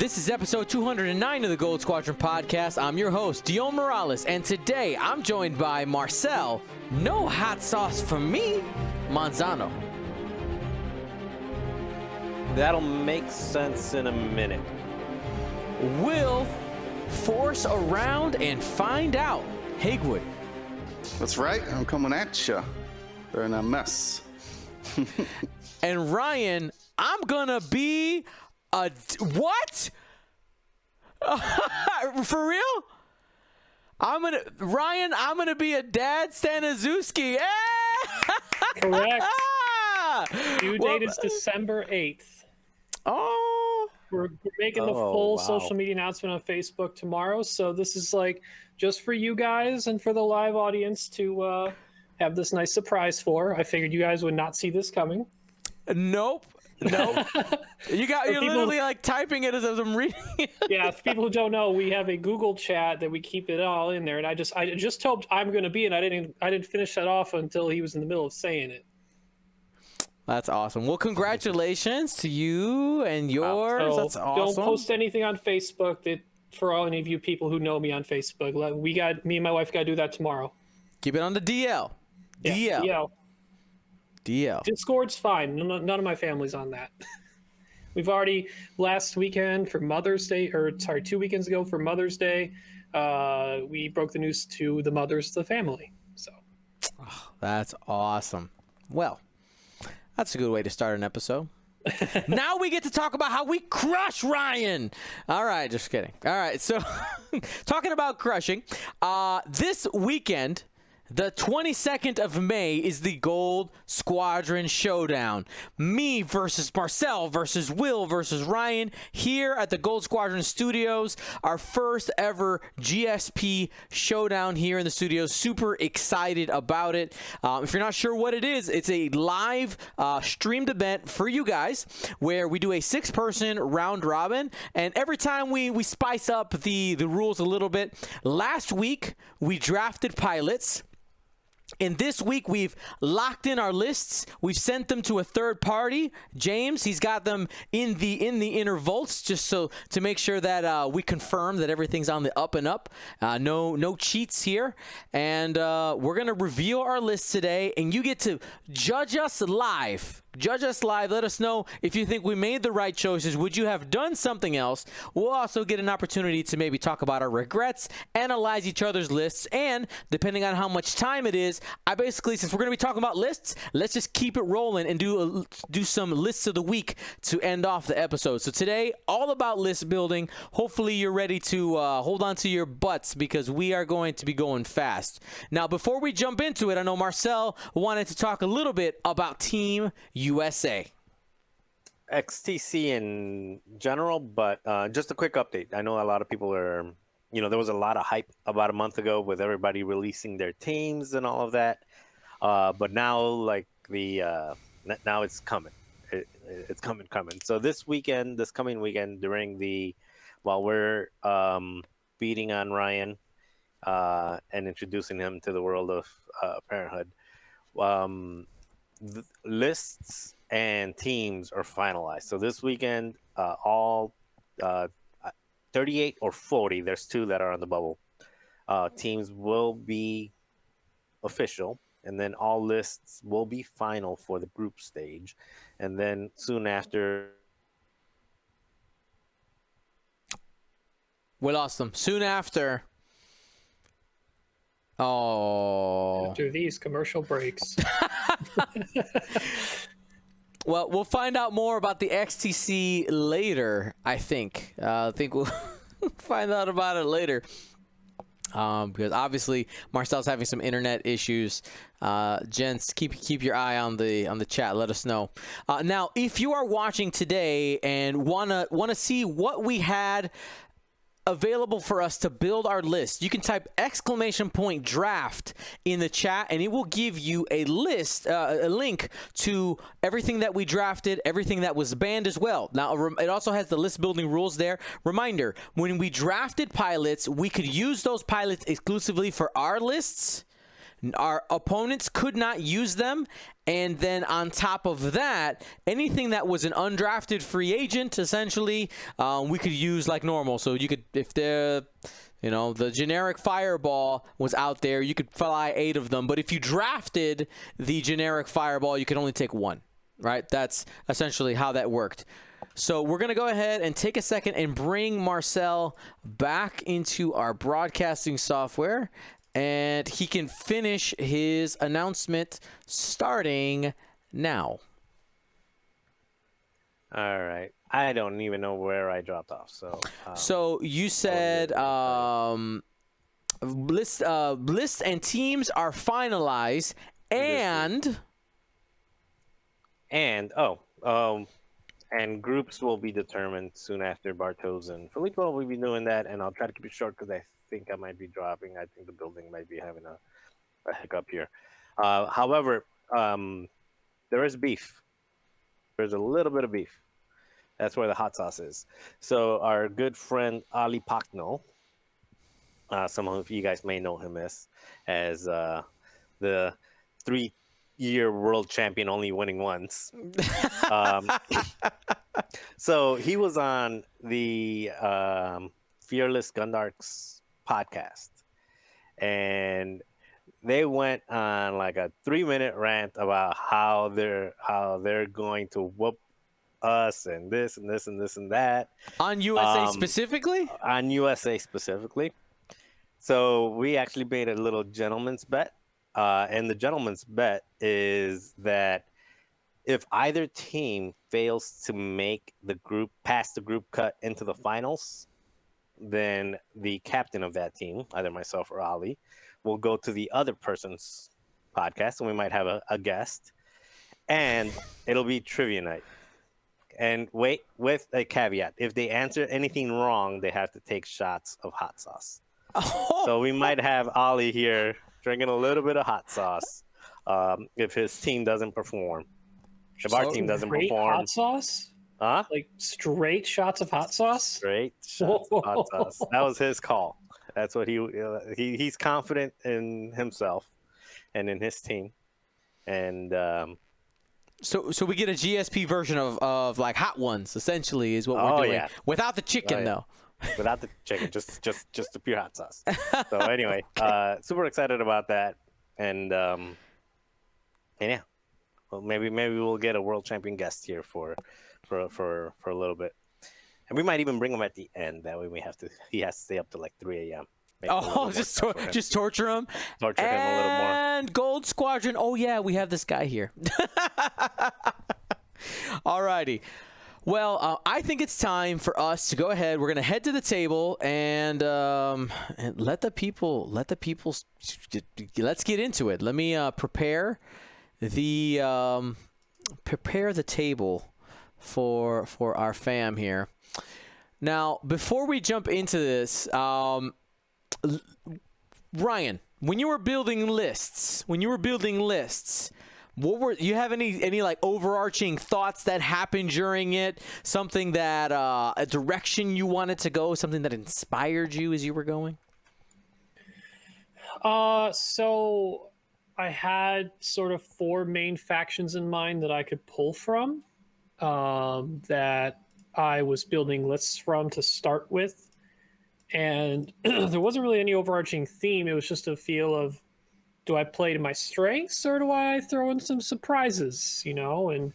This is episode 209 of the Gold Squadron podcast. I'm your host, Dion Morales, and today I'm joined by Marcel, no hot sauce for me, Manzano. That'll make sense in a minute. Will, force around and find out, Hagewood. That's right, I'm coming at you. They're in a mess. And Ryan, I'm gonna be a what? For real? I'm gonna be a dad Staniszewski. Correct. Due date is December 8th. Oh. We're making the full social media announcement on Facebook tomorrow. So this is like just for you guys and for the live audience to have this nice surprise for. I figured you guys would not see this coming. Nope. You're literally like typing it as I'm reading it. Yeah, if people who don't know, we have a Google chat that we keep it all in there, and I just told I'm going to be, and I didn't finish that off until he was in the middle of saying it. That's awesome. Well, congratulations to you and yours. So that's awesome. Don't post anything on Facebook that for all any of you people who know me on Facebook. Me and my wife got to do that tomorrow. Keep it on the DL. Yeah, DL. Discord's fine. None of my family's on that. We've already last weekend for Mother's Day, 2 weekends ago for Mother's Day, we broke the news to the mothers of the family. So That's awesome. Well, that's a good way to start an episode. Now we get to talk about how we crush Ryan. All right, just kidding. All right, so talking about crushing, this weekend, the 22nd of May, is the Gold Squadron Showdown. Me versus Marcel versus Will versus Ryan here at the Gold Squadron Studios. Our first ever GSP Showdown here in the studios. Super excited about it. If you're not sure what it is, it's a live streamed event for you guys where we do a 6-person round robin. And every time we spice up the rules a little bit. Last week, we drafted pilots. And this week, we've locked in our lists. We've sent them to a third party. James, he's got them in the inner vaults, just so to make sure that we confirm that everything's on the up and up. No cheats here. And we're going to reveal our list today, and you get to judge us live. Judge us live. Let us know if you think we made the right choices. Would you have done something else? We'll also get an opportunity to maybe talk about our regrets, analyze each other's lists, and depending on how much time it is, since we're going to be talking about lists, let's just keep it rolling and do some lists of the week to end off the episode. So today, all about list building. Hopefully you're ready to hold on to your butts because we are going to be going fast. Now, before we jump into it, I know Marcel wanted to talk a little bit about Team USA. XTC in general, but just a quick update. I know a lot of people are, there was a lot of hype about a month ago with everybody releasing their teams and all of that. But now, now it's coming. It's coming. So this coming weekend, while we're beating on Ryan and introducing him to the world of parenthood, lists and teams are finalized. So this weekend, all 38 or 40, there's 2 that are on the bubble, teams will be official, and then all lists will be final for the group stage. And then soon after... We lost them. Soon after... Oh. After these commercial breaks. Well, we'll find out more about the XTC later, I think. I think we'll find out about it later. Because obviously Marcel's having some internet issues. Gents, keep your eye on the chat. Let us know. Now, if you are watching today and wanna see what we had available for us to build our list, you can type !draft in the chat, and it will give you a list, a link to everything that we drafted, everything that was banned as well. Now, it also has the list building rules there. Reminder, when we drafted pilots, we could use those pilots exclusively for our lists. Our opponents could not use them. And then on top of that, anything that was an undrafted free agent, essentially, we could use like normal. So you could, if the generic fireball was out there, you could fly 8 of them. But if you drafted the generic fireball, you could only take 1, right? That's essentially how that worked. So we're going to go ahead and take a second and bring Marcel back into our broadcasting software, and he can finish his announcement starting now. All right. I don't even know where I dropped off. So you said lists and teams are finalized, and groups will be determined soon after. Bartos and Filippo will be doing that, and I'll try to keep it short because I think I might be dropping. I think the building might be having a hiccup here. However, there is beef. There's a little bit of beef. That's where the hot sauce is. So our good friend Ali Pakno, some of you guys may know him as the 3-year world champion, only winning once. So he was on the Fearless Gundarks podcast, and they went on like a 3-minute rant about how they're going to whoop us and this and this and this and that on USA specifically. On USA specifically. So we actually made a little gentleman's bet, and the gentleman's bet is that if either team fails to make the group past the group cut into the finals, then the captain of that team, either myself or Ali, will go to the other person's podcast, and we might have a guest, and it'll be trivia night. And wait, with a caveat: if they answer anything wrong, they have to take shots of hot sauce. So we might have Ali here drinking a little bit of hot sauce if his team doesn't perform. If our team doesn't perform, hot sauce? Huh? Like straight shots of hot sauce? Straight shots of hot sauce. That was his call. That's what he's confident in himself and in his team. And so we get a GSP version of like hot ones, essentially, is what we're doing. Yeah. Without the chicken, though. Without the chicken, just the pure hot sauce. So anyway, super excited about that, and yeah, well, maybe we'll get a world champion guest here for a little bit, and we might even bring him at the end. That way, he has to stay up to like 3 a.m. Just torture him. Torture him a little more. And Gold Squadron. Oh yeah, we have this guy here. Alrighty. Well, I think it's time for us to go ahead. We're gonna head to the table and let the people. Let's get into it. Let me prepare the table for our fam here. Now, before we jump into this, Ryan, when you were building lists, you have any like overarching thoughts that happened during it? Something that a direction you wanted to go, something that inspired you as you were going? So I had sort of 4 main factions in mind that I could pull from, that I was building lists from to start with. And there wasn't really any overarching theme. It was just a feel of, do I play to my strengths or do I throw in some surprises, and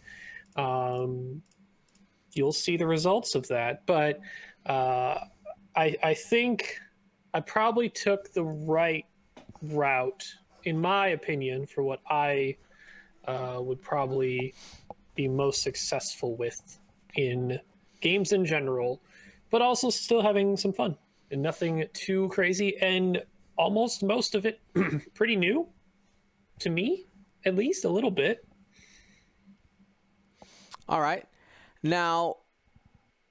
you'll see the results of that. But I think I probably took the right route, in my opinion, for what I would probably be most successful with in games in general, but also still having some fun and nothing too crazy, and almost most of it pretty new to me, at least a little bit. All right. Now,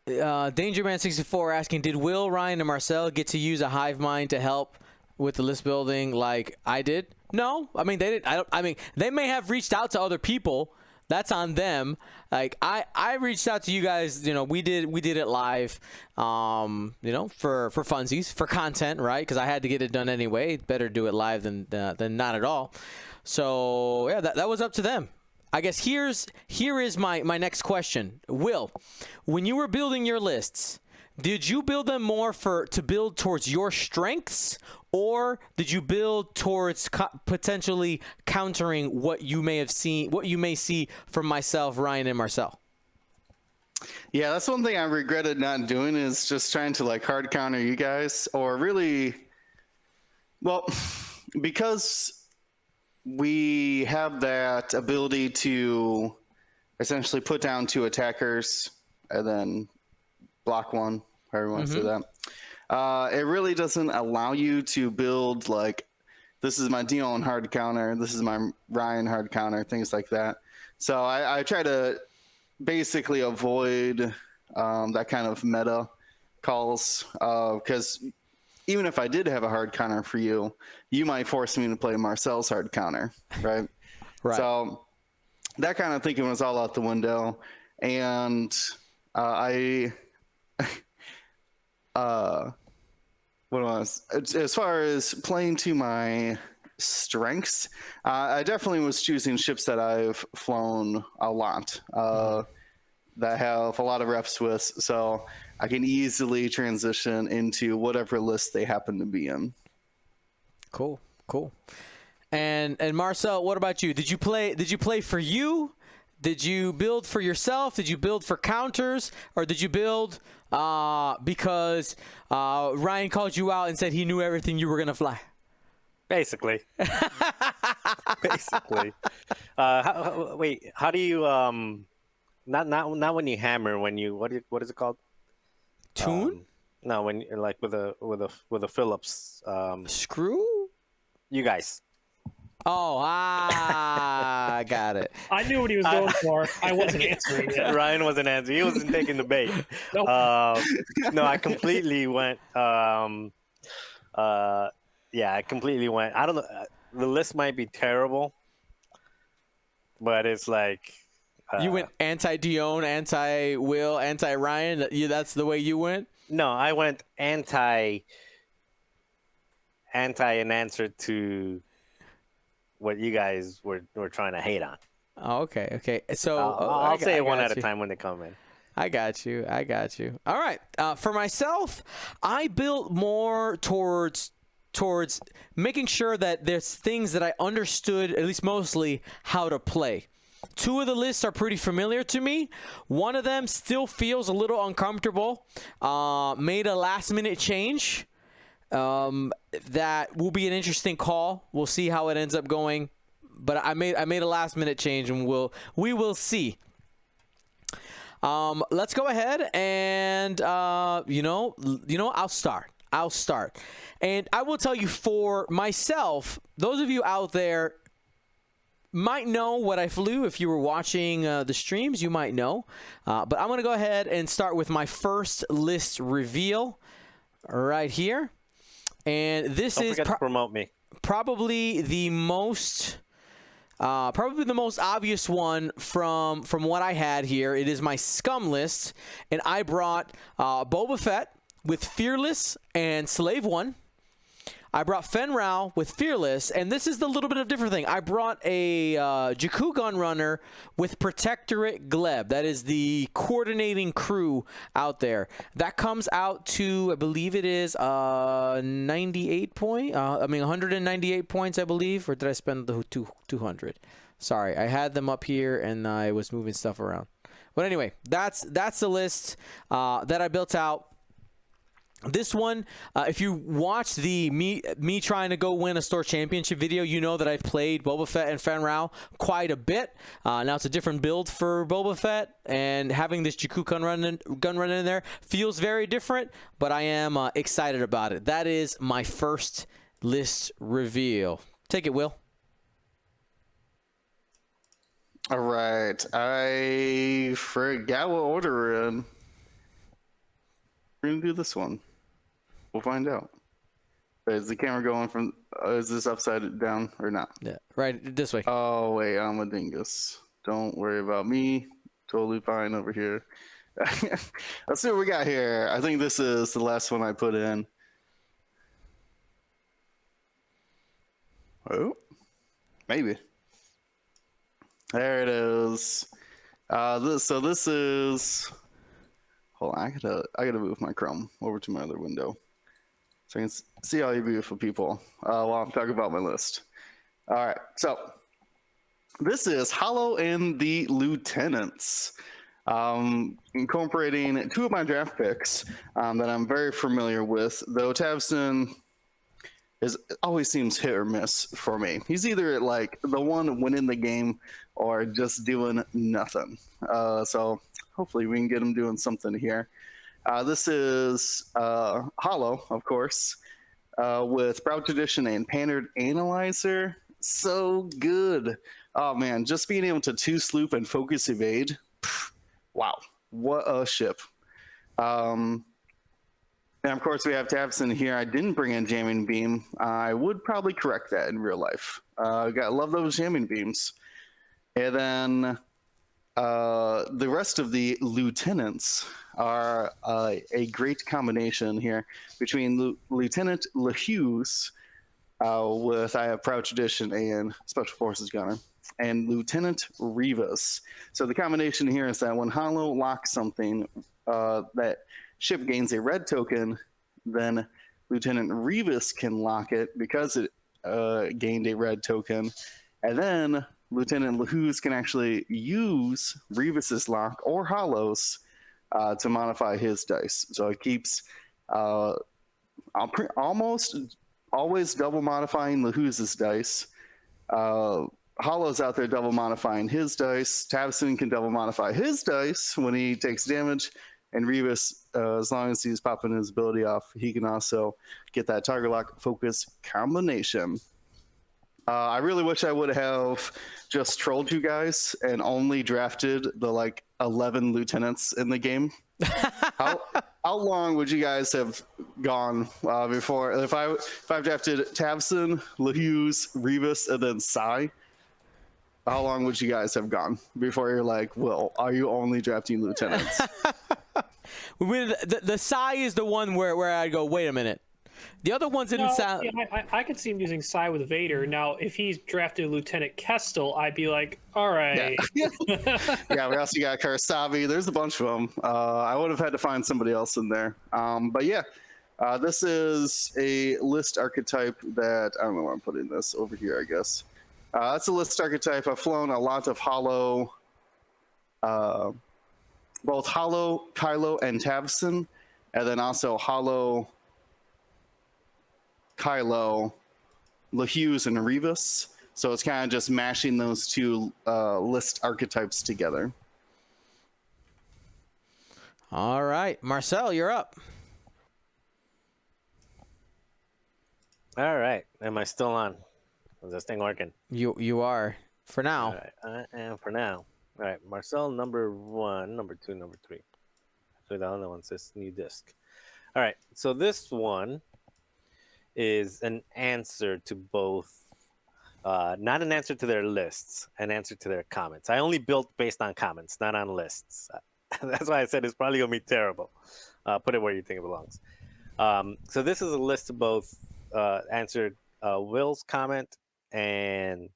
DangerMan64 asking, did Will, Ryan, and Marcel get to use a hive mind to help with the list building like I did? No. I mean, they didn't. I mean, they may have reached out to other people, That's on them. Like I reached out to you guys. We did it live. For funsies, for content, right? Because I had to get it done anyway. Better do it live than not at all. So yeah, that was up to them. I guess here is my next question. Will, when you were building your lists, did you build them more to build towards your strengths, or did you build towards potentially countering what you may see from myself, Ryan, and Marcel? Yeah, that's one thing I regretted not doing, is just trying to like hard counter you guys, or really, well, because we have that ability to essentially put down 2 attackers and then block one, however you want to say that. It really doesn't allow you to build like, this is my Dion hard counter, this is my Ryan hard counter, things like that. So I try to basically avoid that kind of meta calls, because even if I did have a hard counter for you, you might force me to play Marcel's hard counter, right? Right. So that kind of thinking was all out the window. And as far as playing to my strengths, I definitely was choosing ships that I've flown a lot, that I have a lot of reps with, so I can easily transition into whatever list they happen to be in. Cool. And Marcel, what about you? Did you play for you? Did you build for yourself? Did you build for counters, or did you build because Ryan called you out and said he knew everything you were gonna fly? Basically. Basically. How do you not when you hammer, when you what is it called? Tune? No, when you're like with a Phillips Screw? You guys. Oh, I got it. I knew what he was going for. I wasn't answering it. Ryan wasn't answering. He wasn't taking the bait. Nope. No, I completely went. I completely went. I don't know. The list might be terrible, but it's like you went anti-Dion, anti-Will, anti-Ryan. That's the way you went? No, I went anti an answer to what you guys were trying to hate on. Oh, okay. So I'll say it one at a time when they come in. I got you. All right. For myself, I built more towards making sure that there's things that I understood, at least mostly, how to play. 2 of the lists are pretty familiar to me. One of them still feels a little uncomfortable. Made a last-minute change. That will be an interesting call. We'll see how it ends up going. But I made a last-minute change, and we will see. Let's go ahead and I'll start. And I will tell you, for myself, those of you out there might know what I flew. If you were watching the streams, you might know. But I'm going to go ahead and start with my first list reveal right here. And this Don't is forget to promote me. Probably the most obvious one from what I had here. It is my scum list, and I brought Boba Fett with Fearless and Slave One. I brought Fen Rao with Fearless, and this is the little bit of different thing. I brought a Jakku Gunrunner with Protectorate Gleb. That is the coordinating crew out there. That comes out to, I believe it is 198 points, I believe. Or did I spend the 200? Sorry, I had them up here, and I was moving stuff around. But anyway, that's the list that I built out. This one, if you watch the me trying to go win a store championship video, you know that I've played Boba Fett and Fen Rao quite a bit. Now it's a different build for Boba Fett, and having this Jakku gun run in there feels very different, but I am excited about it. That is my first list reveal. Take it, Will. All right. I forgot what order we're in. We're going to do this one. We'll find out. Is the camera going from... is this upside down or not? Yeah, right this way. Oh, wait. I'm a dingus. Don't worry about me. Totally fine over here. Let's see what we got here. I think this is the last one I put in. Oh, maybe. There it is. This is. Hold on, I gotta move my Chrome over to my other window so I can see all you beautiful people while I'm talking about my list. All right, so this is Hollow and the Lieutenants, incorporating two of my draft picks that I'm very familiar with. Though Tabson always seems hit or miss for me. He's either like the one winning the game or just doing nothing. So hopefully we can get him doing something here. This is Hollow, of course, with Sprout Tradition and Pandered Analyzer. So good. Oh man, just being able to two sloop and focus evade. Wow, what a ship. And of course, we have Tabson here. I didn't bring in Jamming Beam. I would probably correct that in real life. Love those Jamming Beams. And then the rest of the lieutenants are a great combination here between Lieutenant LaHughes with I have Proud Tradition and Special Forces Gunner, and Lieutenant Rivas. So the combination here is that when Hollow locks something, that ship gains a red token, then Lieutenant Rivas can lock it because it gained a red token, and then Lieutenant LaHughes can actually use Rivas's lock or Hollow's to modify his dice. So it keeps almost always double modifying LaHughes' dice. Hollow's out there double modifying his dice. Tabson can double modify his dice when he takes damage. And Rivas, as long as he's popping his ability off, he can also get that target lock focus combination. I really wish I would have just trolled you guys and only drafted the 11 lieutenants in the game. How long would you guys have gone before if I've drafted Tabson, LaHughes, Rivas, and then Psy? How long would you guys have gone before you're like, well, are you only drafting lieutenants? With the Psy is the one where I go, wait a minute. The other ones didn't sound. Yeah, I could see him using Psy with Vader. Now, if he's drafted Lieutenant Kestel, I'd be like, all right. Yeah, we also got Karasavi. There's a bunch of them. I would have had to find somebody else in there. But yeah, this is a list archetype that I don't know where I'm putting this over here, I guess. That's a list archetype. I've flown a lot of Hollow, both Hollow, Kylo, and Tabson, and then also Hollow, Kylo, LaHughes, and Rivas. So it's kind of just mashing those two list archetypes together. All right, Marcel, you're up. All right. Am I still on? Is this thing working? You are for now. All right. I am for now. All right. Marcel, number 1, number 2, number 3. Actually, the other one says new disc. All right. So this one is an answer to both, not an answer to their lists, an answer to their comments. I only built based on comments, not on lists. That's why I said it's probably going to be terrible. Put it where you think it belongs. So this is a list of both answered Will's comment and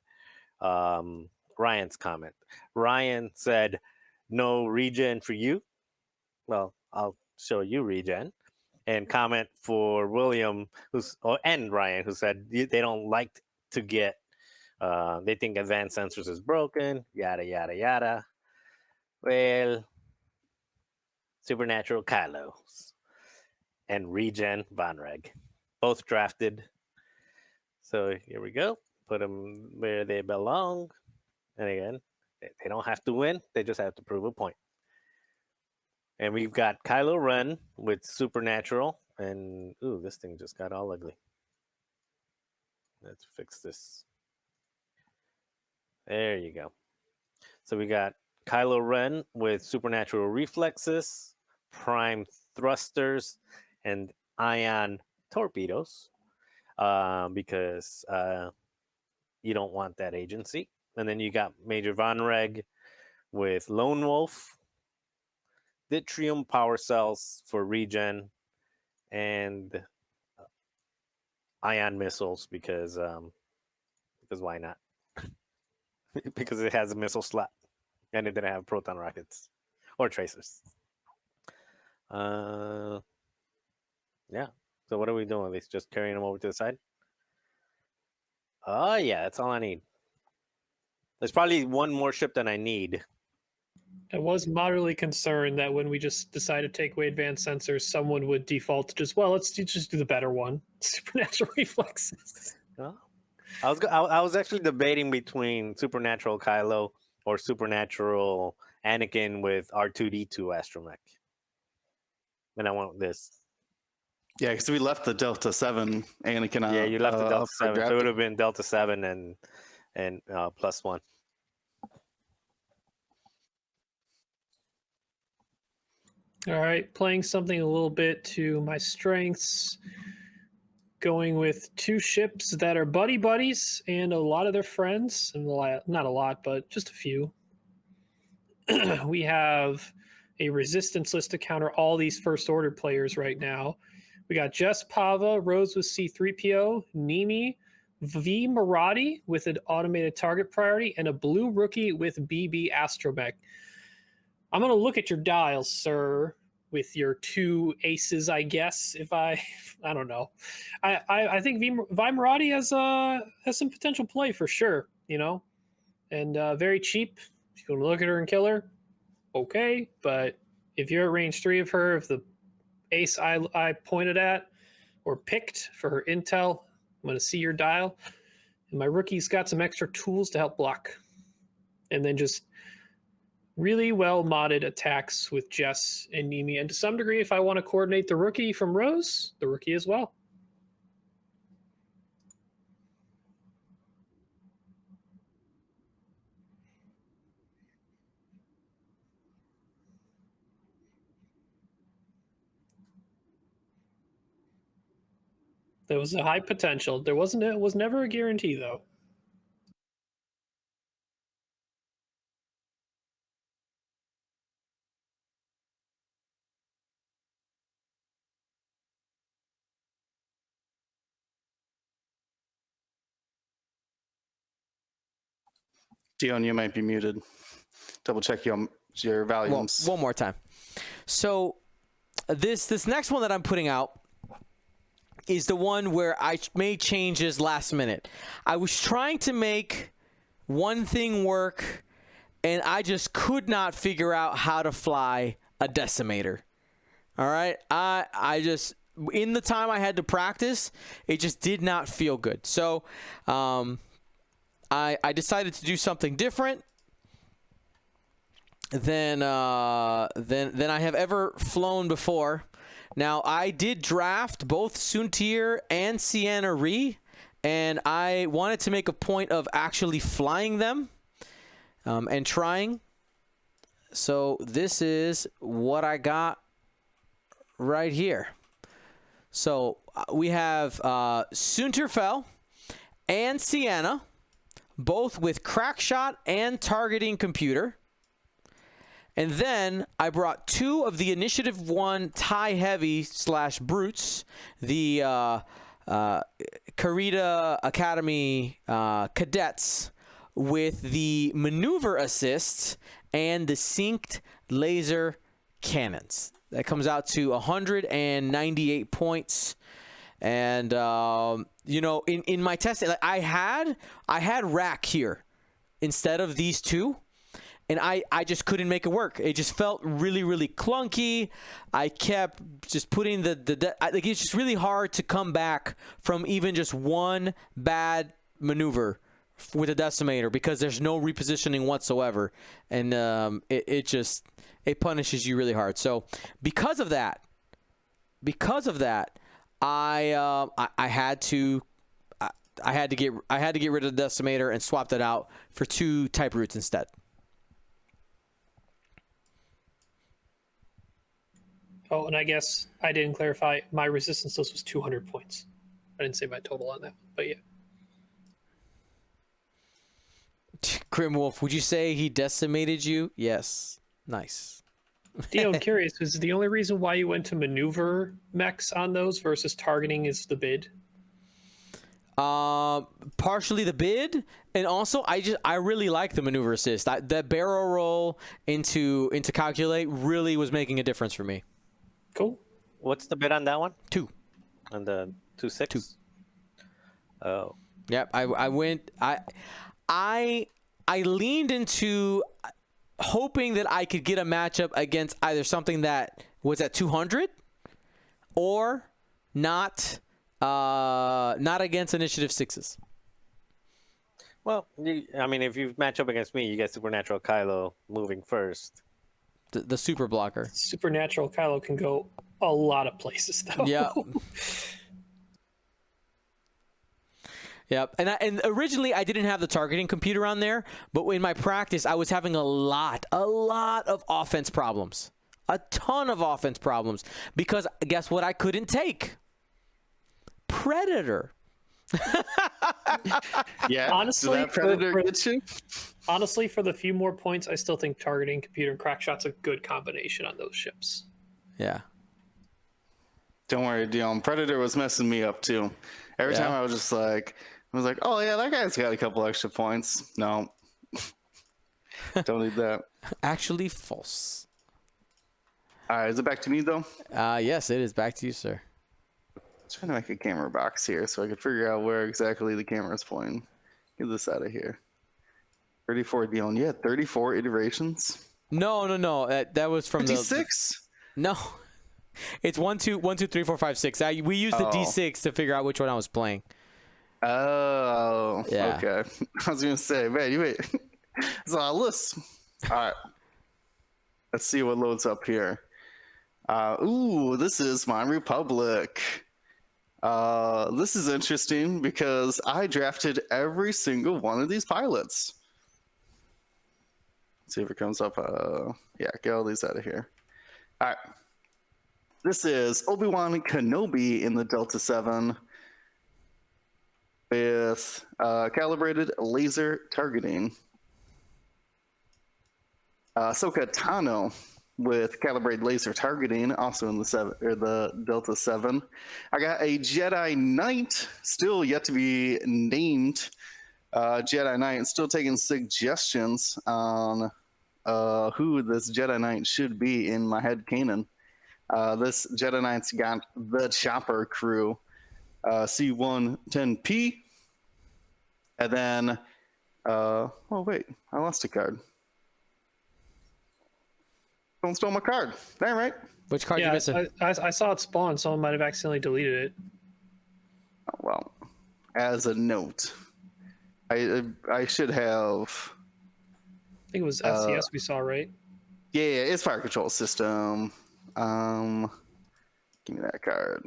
Ryan's comment. Ryan said, no regen for you. Well, I'll show you regen. And comment for William and Ryan, who said they don't like to get, they think advanced sensors is broken, yada, yada, yada. Well, Supernatural Kylo and Regen Vonreg, both drafted. So here we go. Put them where they belong. And again, they don't have to win. They just have to prove a point. And we've got Kylo Ren with Supernatural. And, ooh, this thing just got all ugly. Let's fix this. There you go. So we got Kylo Ren with Supernatural Reflexes, Prime Thrusters, and Ion Torpedoes. Because you don't want that agency. And then you got Major Vonreg with Lone Wolf, Yttrium power cells for regen, and ion missiles because why not? Because it has a missile slot and it didn't have proton rockets or tracers. Yeah. So what are we doing? It's just carrying them over to the side. Oh yeah, that's all I need. There's probably one more ship than I need. I was moderately concerned that when we just decided to take away advanced sensors, someone would default to just, well, just do the better one, supernatural reflexes. Oh. I was actually debating between Supernatural Kylo or Supernatural Anakin with R2D2 astromech, and I went with this. Yeah, because we left the Delta 7 Anakin. Yeah, you left the Delta up for 7, so it draft. would have been Delta 7 and +1. All right, playing something a little bit to my strengths. Going with two ships that are buddies and a lot of their friends, and not a lot, but just a few. We have a resistance list to counter all these first order players right now. We got Jess Pava, Rose with C3PO, Nimi, V Maradi with an automated target priority, and a blue rookie with BB Astromech. I'm going to look at your dials, sir, with your two aces, I guess. If I don't know. I think V Maradi has some potential play for sure, and very cheap. If you want to look at her and kill her, okay. But if you're at range 3 of her, if the ace I pointed at or picked for her intel, I'm going to see your dial. And my rookie's got some extra tools to help block. And then just really well modded attacks with Jess and Nimi. And to some degree, if I want to coordinate the rookie from Rose, the rookie as well. There was a high potential. It was never a guarantee though. Dion, you might be muted. Double check your volumes. One more time. So this next one that I'm putting out is the one where I made changes last minute. I was trying to make one thing work, and I just could not figure out how to fly a decimator. All right? I just, in the time I had to practice, it just did not feel good. So I decided to do something different than I have ever flown before. Now, I did draft both Suntir and Sienna Ree, and I wanted to make a point of actually flying them and trying. So this is what I got right here. So we have Sunterfell and Sienna, both with crackshot and targeting computer. And then I brought two of the Initiative 1 TIE Heavy / Brutes, the Karita Academy cadets with the maneuver assists and the synced laser cannons. That comes out to 198 points. And in my testing, I had Rack here instead of these two. And I just couldn't make it work. It just felt really, really clunky. I kept just putting like it's just really hard to come back from even just one bad maneuver with a decimator because there's no repositioning whatsoever, and it punishes you really hard. So because of that, I had to get rid of the decimator and swap that out for two type roots instead. Oh, and I guess I didn't clarify. My resistance list was 200 points. I didn't say my total on that, but yeah. Grim Wolf, would you say he decimated you? Yes. Nice. Dio, I'm curious, is the only reason why you went to maneuver mechs on those versus targeting is the bid? Partially the bid, and also I really like the maneuver assist. That barrel roll into calculate really was making a difference for me. Cool. What's the bid on that one? 2. On the 2.6? 2. Oh. Yep. I went. I leaned into hoping that I could get a matchup against either something that was at 200 or not against Initiative 6s. Well, I mean, if you match up against me, you get Supernatural Kylo moving first. The super blocker. Supernatural Kylo can go a lot of places, though. Yeah. Yep. And originally I didn't have the targeting computer on there, but in my practice I was having a lot of offense problems. A ton of offense problems because guess what I couldn't take? Predator. Yeah. Honestly, Did that Predator get you? Honestly, for the few more points, I still think targeting computer and crackshot's a good combination on those ships. Yeah. Don't worry, Dion. Predator was messing me up too. Every time I was just like, oh yeah, that guy's got a couple extra points. No, don't need that. Actually false. All right, is it back to me though? Yes, it is back to you, sir. Trying to make a camera box here so I could figure out where exactly the camera is pointing. Get this out of here. 34 Dion. Yeah, 34 iterations. No. That was from 56? No. It's 1, 2, 1, 2, 3, 4, 5, 6. We used the D6 to figure out which one I was playing. Oh, yeah. Okay. I was gonna say, man, you wait. It's a lot of lists. All right. Let's see what loads up here. Ooh, this is My Republic. This is interesting because I drafted every single one of these pilots. Let's see if it comes up. Yeah, get all these out of here. All right. This is Obi-Wan Kenobi in the Delta 7 with calibrated laser targeting. Ahsoka Tano with calibrated laser targeting, also in the Delta 7. I got a Jedi Knight, still yet to be named Jedi Knight, and still taking suggestions on who this Jedi Knight should be in my head canon. This Jedi Knight's got the Chopper crew, C110P, and then, oh wait, I lost a card. Someone stole my card. All right. Which card you missing? I saw it spawn. Someone might have accidentally deleted it. Oh, well, as a note, I should have. I think it was FCS we saw, right? Yeah, it's fire control system. Give me that card.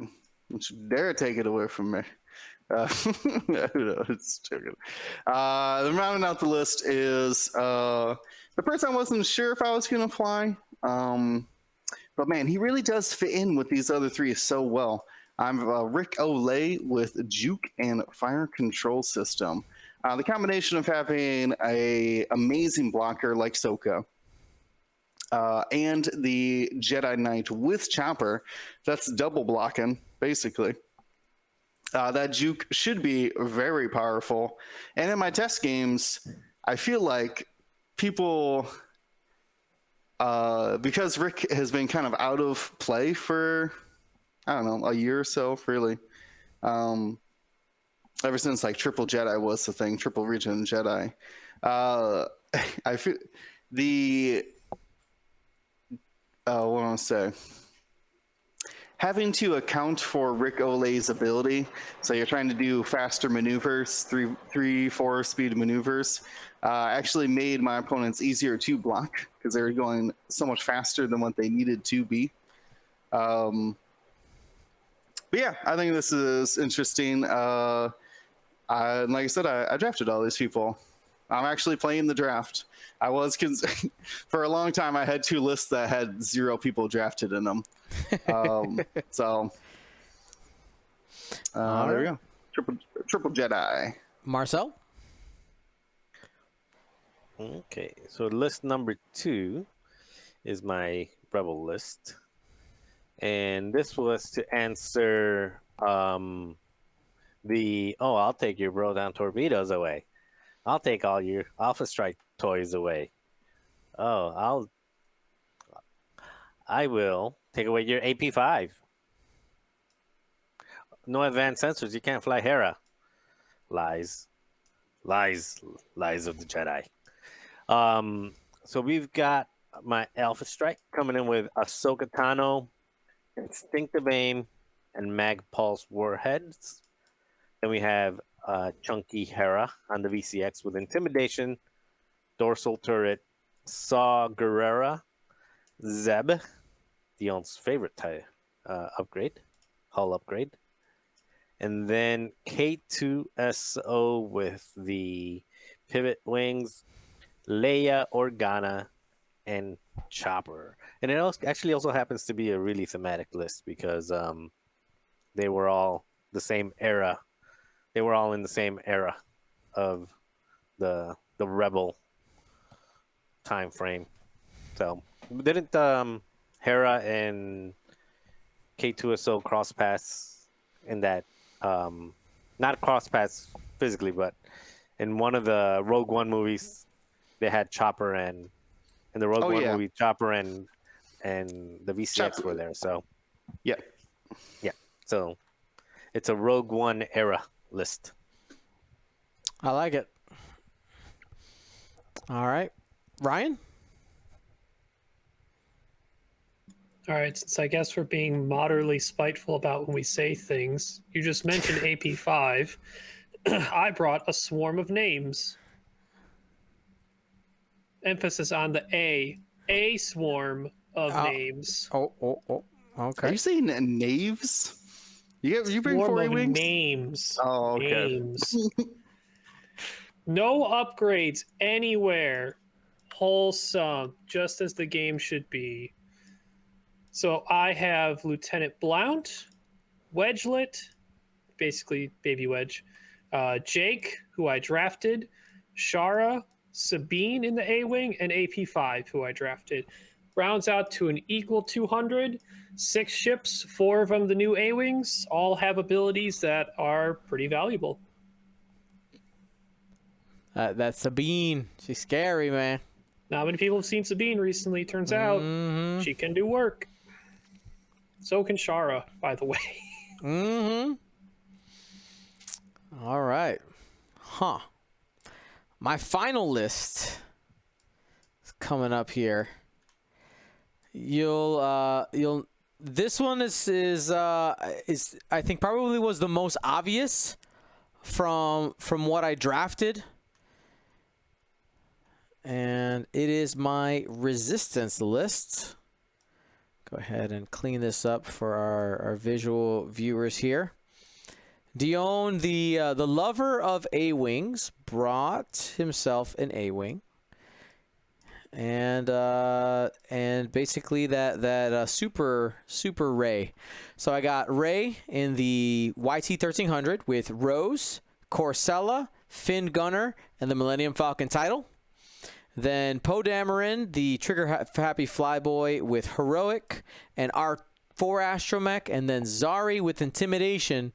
Don't you dare take it away from me. Who knows? The rounding out the list is the person I wasn't sure if I was going to fly. But man, he really does fit in with these other three so well. I'm Rick Olay with Juke and Fire Control System. The combination of having a amazing blocker like Soka and the Jedi Knight with Chopper, that's double blocking, basically. That Juke should be very powerful. And in my test games, I feel like people, because Rick has been kind of out of play for, I don't know, a year or so, really. Ever since like Triple Jedi was the thing, Triple Region Jedi. I feel what do I want to say? Having to account for Rick Olay's ability, so you're trying to do faster maneuvers, 3-4 speed maneuvers, actually made my opponents easier to block because they were going so much faster than what they needed to be. But yeah, I think this is interesting. Like I said, I drafted all these people. I'm actually playing the draft. I was for a long time. I had two lists that had 0 people drafted in them. So there we go. Triple Jedi. Marcel? Okay, so list number 2 is my rebel list, and this was to answer the I'll take your bro down torpedoes away. I'll take all your Alpha Strike toys away. Oh, I will take away your AP5. No advanced sensors. You can't fly Hera. Lies, lies, lies of the Jedi. Um, so we've got my Alpha Strike coming in with Ahsoka Tano, Instinctive Aim, and Mag Pulse warheads. Then we have Chunky Hera on the VCX with Intimidation, Dorsal Turret, Saw Gerrera, Zeb, Dion's favorite upgrade, hull upgrade. And then K2SO with the pivot wings, Leia Organa, and Chopper. And it actually also happens to be a really thematic list because they were all the same era. They were all in the same era of the Rebel time frame. So didn't Hera and K2SO cross paths in that not cross paths physically, but in one of the Rogue One movies they had Chopper, and in the Rogue One movie Chopper and the VCX were there. So Yeah. So it's a Rogue One era list. I like it. All right, Ryan. All right, since I guess we're being moderately spiteful about when we say things, you just mentioned AP5. I brought a swarm of names. Emphasis on the A. A swarm of names. Okay. Are you saying knaves? You bring Swarm 4 of wings? names. Oh, okay. Names. No upgrades anywhere. Wholesome, just as the game should be. So I have Lieutenant Blount, Wedgelet, basically Baby Wedge, Jake, who I drafted, Shara, Sabine in the A-Wing, and AP5, who I drafted. Rounds out to an equal 200. 6 ships, 4 of them the new A-Wings, all have abilities that are pretty valuable. That's Sabine. She's scary, man. Not many people have seen Sabine recently. Turns out she can do work. So can Shara, by the way. All right. Huh. My final list is coming up here. This one is I think probably was the most obvious from what I drafted. And it is my resistance list. Go ahead and clean this up for our visual viewers here. Dion, the lover of A-Wings, brought himself an A-Wing. And basically that super Rey. So I got Rey in the YT-1300 with Rose, Corsella, Finn Gunner, and the Millennium Falcon title. Then Poe Dameron, the trigger-happy flyboy with Heroic and R4 Astromech, and then Zari with Intimidation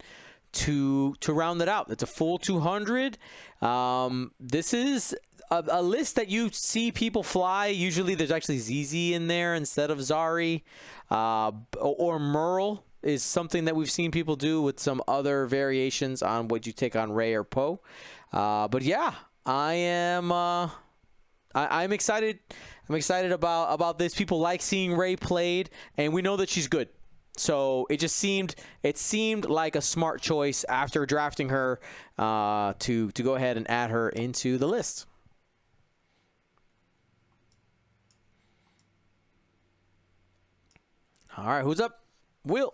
to round it out. It's a full 200. This is a list that you see people fly. Usually there's actually ZZ in there instead of Zari. Or Merle is something that we've seen people do with some other variations on what you take on Rey or Poe. But yeah, I'm excited. I'm excited about this. People like seeing Rey played, and we know that she's good. So it seemed like a smart choice after drafting her to go ahead and add her into the list. All right, who's up? Will.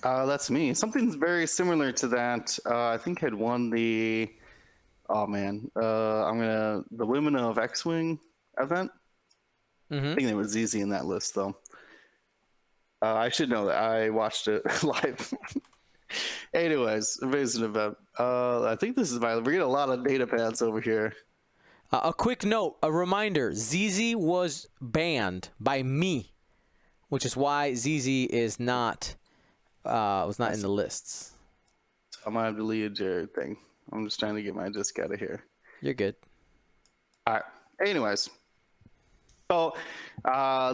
That's me. Something very similar to that. I think had won the. Oh man, the Women of X-Wing event. I think there was ZZ in that list though. I should know that. I watched it live. Anyways, amazing event. I think this is we get a lot of data pads over here. A quick note, a reminder: ZZ was banned by me, which is why ZZ is not was not in the lists. I'm gonna have to delete your thing. I'm just trying to get my disc out of here. You're good. All right. Anyways, so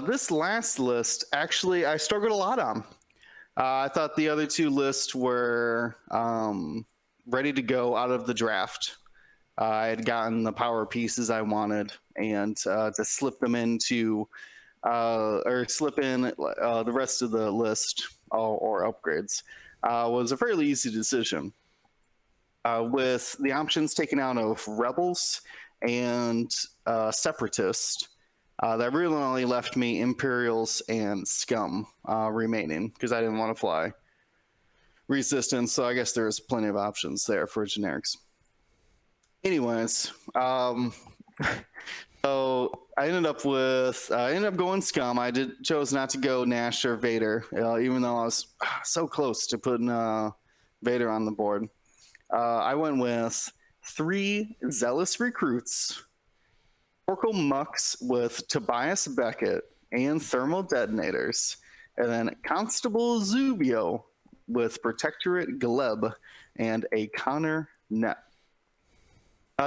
this last list, actually, I struggled a lot on. I thought the other two lists were ready to go out of the draft. I had gotten the power pieces I wanted, and to slip them into, or slip in the rest of the list or upgrades was a fairly easy decision. With the options taken out of Rebels and Separatist, that really only left me Imperials and Scum remaining because I didn't want to fly Resistance, so I guess there's plenty of options there for generics. Anyways, so I ended up going Scum. I chose not to go Nash or Vader, even though I was so close to putting Vader on the board. I went with 3 Zealous Recruits, Oracle Mucks with Tobias Beckett and Thermal Detonators, and then Constable Zubio with Protectorate Gleb and a Connor Net.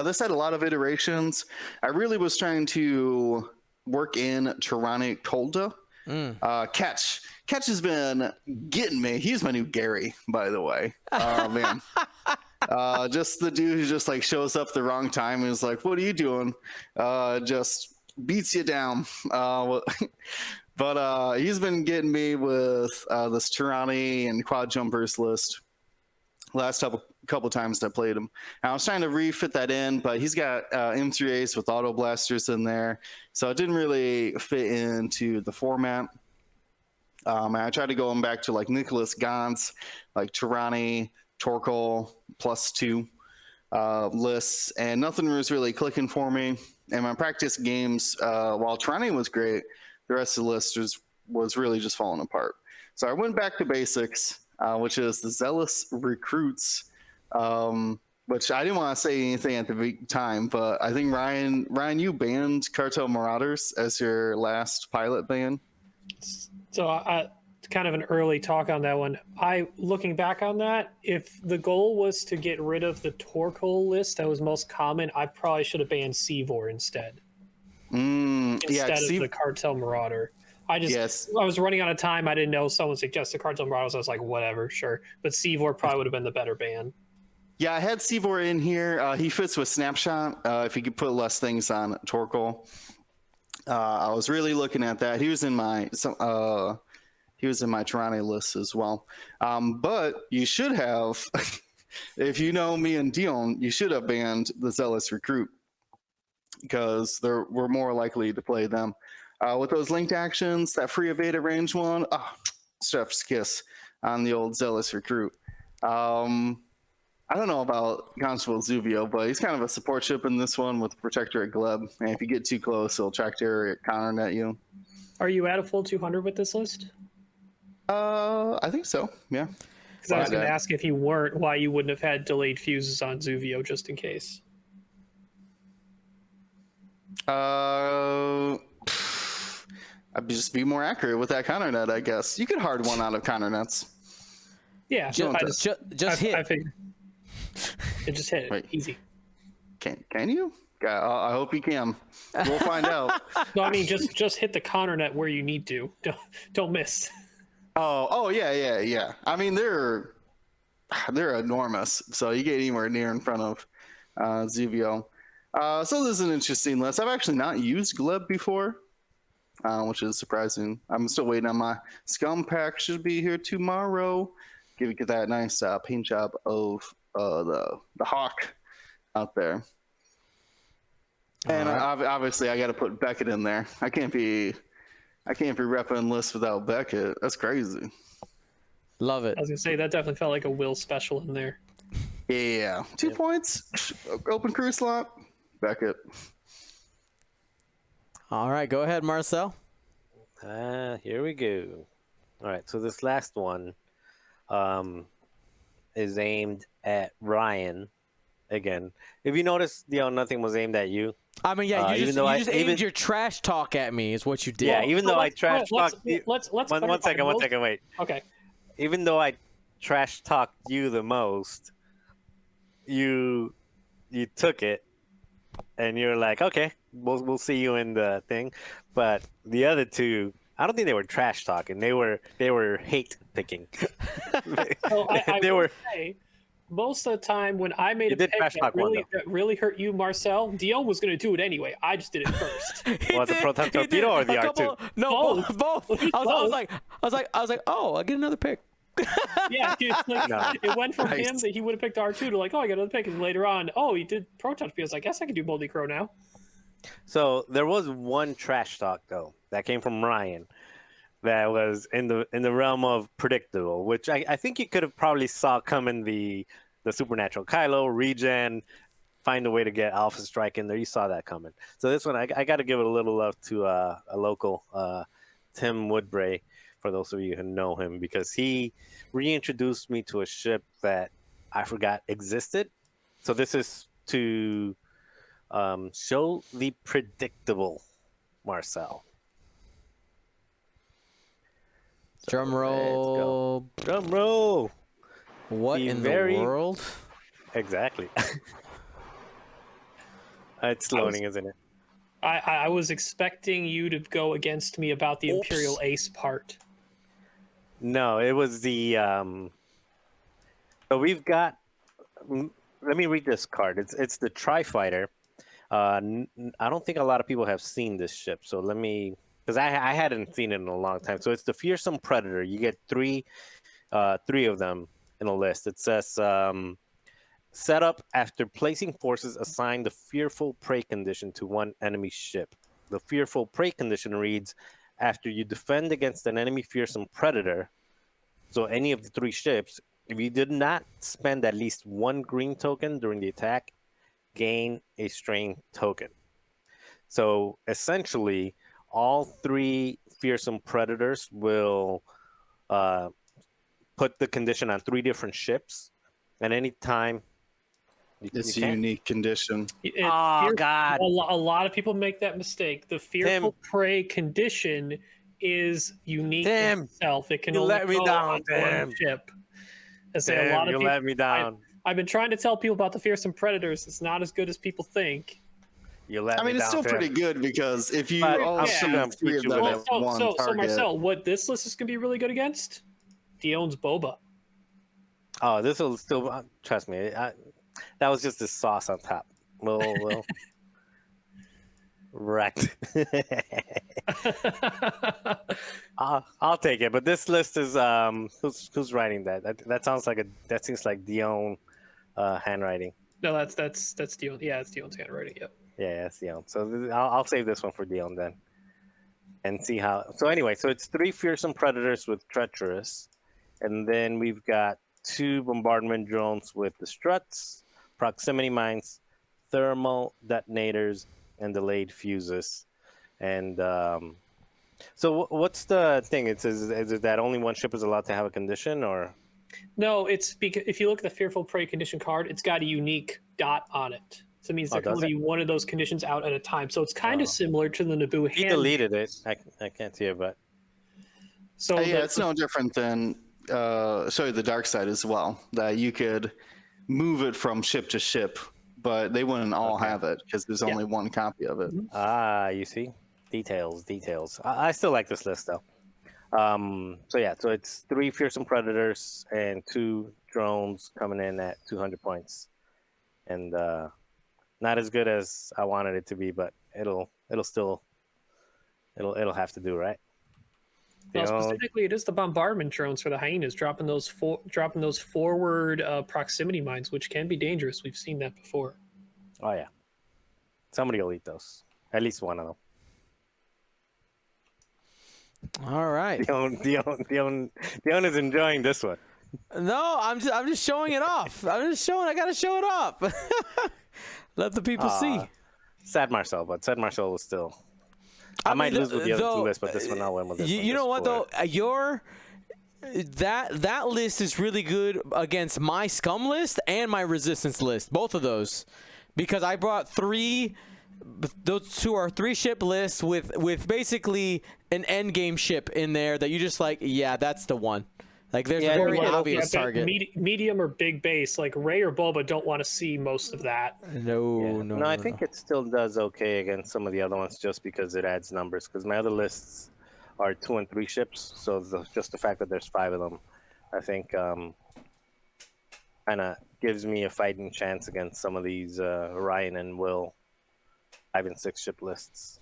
This had a lot of iterations. I really was trying to work in Tyrannic Kolda. Ketch has been getting me. He's my new Gary, by the way. Oh, man. Just the dude who just like shows up the wrong time and is like, what are you doing? Just beats you down. But he's been getting me with this Tyranny and Quad Jumpers list last couple times I played him. And I was trying to refit that in, but he's got M3As with auto blasters in there, so it didn't really fit into the format. I tried to go back to like Nicholas Gantz, like Tyranny, Torkel, +2 lists, and nothing was really clicking for me. And my practice games, while Tyranny was great, the rest of the list was really just falling apart. So I went back to basics, which is the Zealous Recruits, which I didn't want to say anything at the time, but I think Ryan, you banned Cartel Marauders as your last pilot ban. So kind of an early talk on that one. Looking back on that, if the goal was to get rid of the Torkoal list that was most common, I probably should have banned Seavor instead of the Cartel Marauder. I was running out of time. I didn't know someone suggested Cartel Marauders. I was like, whatever, sure. But Seavor probably would have been the better ban. Yeah, I had Seavor in here. He fits with Snapshot. If you could put less things on Torkoal. I was really looking at that. He was in my Tyranny list as well. But you should have, if you know me and Dion, you should have banned the Zealous Recruit because we're more likely to play them. With those linked actions, that free evade range one, chef's kiss on the old Zealous Recruit. I don't know about Constable Zuvio, but he's kind of a support ship in this one with Protectorate Gleb. And if you get too close, he'll Tractor counter net you. Are you at a full 200 with this list? I think so, yeah. Because I was going to ask if you weren't, why you wouldn't have had delayed fuses on Zuvio just in case. I'd just be more accurate with that counter net, I guess. You could hard one out of counter nets. Yeah, just hit. I figured. It just hit it. Wait. Easy. Can you? I hope you can. We'll find out. No, I mean just hit the counter net where you need to. Don't miss. Oh yeah. I mean they're enormous, so you get anywhere near in front of Zuvio. So this is an interesting list. I've actually not used Gleb before, which is surprising. I'm still waiting on my Scum pack. Should be here tomorrow. Get that nice paint job of the Hawk out there. And obviously, I got to put Beckett in there. I can't be repping lists without Beckett. That's crazy. Love it. I was gonna say that definitely felt like a Will special in there. Yeah, 2 points. Open crew slot. Beckett. All right, go ahead, Marcel. Here we go. All right, so this last one is aimed at Ryan. again. If you notice, nothing was aimed at you. I mean, yeah, you even just, though you just aimed even your trash talk at me is what you did. yeah, even So though I let's- trash let's- talked you. let's One clarify. second, wait. Okay. Even though I trash talked you the most, you took it, and you're like, okay, we'll see you in the thing. But the other two, I don't think they were trash talking. They were hate picking. So I They will were. say, most of the time when I made You a did pick trash talk one, though. that really hurt you, Marcel, Dion was going to do it anyway. I just did it first. He Was it did- Proton he did Torpedo or the a R2? couple- No, both. Both. I was like, oh, I get another pick. Yeah, No. it went from Nice. him that he would have picked R2 to like, oh, I got another pick, and later on, oh, he did Proton. Because I guess I can do Moldy Crow now. So there was one trash talk though that came from Ryan that was in the realm of predictable, which I think you could have probably saw coming the supernatural Kylo regen, find a way to get Alpha Strike in there. You saw that coming. So this one I got to give it a little love to a local Tim Woodbray, for those of you who know him, because he reintroduced me to a ship that I forgot existed. So this is to show the predictable Marcel. So Drum let's go. roll. Drum roll. What The in very- the world? Exactly. It's loading, isn't it? I was expecting you to go against me about the Oops. Imperial Ace part. No, it was the. So we've got. Let me read this card. It's the Tri-Fighter. I don't think a lot of people have seen this ship. So let me, because I hadn't seen it in a long time. So it's the Fearsome Predator. You get three of them in a list. It says set up after placing forces, assign the Fearful Prey condition to one enemy ship. The Fearful Prey condition reads, after you defend against an enemy Fearsome Predator, so any of the three ships, if you did not spend at least one green token during the attack, gain a strain token. So essentially, all three Fearsome Predators will put the condition on three different ships, and anytime It's you a can't- unique condition. Oh God! A lot of people make that mistake. The Fearful Prey condition is unique Tim, in itself. It can you only let me go down, on Tim. one ship. I say a Damn, lot of you people. let me down. I've been trying to tell people about the Fearsome Predators. It's not as good as people think. You let I me mean, it's down, still Tim. pretty good because if you But all I'm shoot still gonna three put of you them with at it. one So target. Marcel, what this list is going to be really good against? Dion's Boba. Oh, this will still trust me. That was just the sauce on top. Well, wrecked. I'll take it. But this list is who's writing that? That sounds like that seems like Dion handwriting. No, that's Dion. Yeah, it's Dion's handwriting. Yep. Yeah, it's Dion. So I'll save this one for Dion then, and see how. So anyway, so it's three Fearsome Predators with Treacherous, and then we've got two bombardment drones with the struts, proximity mines, thermal detonators, and delayed fuses. And so what's the thing? Is it that only one ship is allowed to have a condition, or? No, it's because if you look at the Fearful Prey condition card, it's got a unique dot on it. So it means there can does only be one of those conditions out at a time. So it's kind of Oh. similar to the Naboo He hand. deleted it. I can't see it, but So Yeah, it's no different than the dark side as well. That you could move it from ship to ship, but they wouldn't all Okay. have it because there's Yeah. only one copy of it. you see, details. I still like this list though. So it's three Fearsome Predators and two drones coming in at 200 points, and not as good as I wanted it to be, but it'll still have to do, right? Well, You know, specifically, it is the bombardment drones for the hyenas dropping those forward proximity mines, which can be dangerous. We've seen that before. oh yeah, somebody will eat those. At least one of them. All right. Dion is enjoying this one. No, I'm just showing it off. I gotta show it off. Let the people see. Sad Marcel, but Sad Marcel was still. I might lose with the other two lists, but this one I'll win with this one. You know what though? that list is really good against my scum list and my resistance list, both of those, because I brought three. Those two are 3-ship lists with basically an end game ship in there that you just like. Yeah, that's the one. Like there's a very obvious target. Medium or big base, like Ray or Boba, don't want to see most of that. No. I think it still does okay against some of the other ones just because it adds numbers. Because my other lists are 2 and 3 ships, so just the fact that there's 5 of them, I think, kind of gives me a fighting chance against some of these Ryan and Will 5 and 6 ship lists.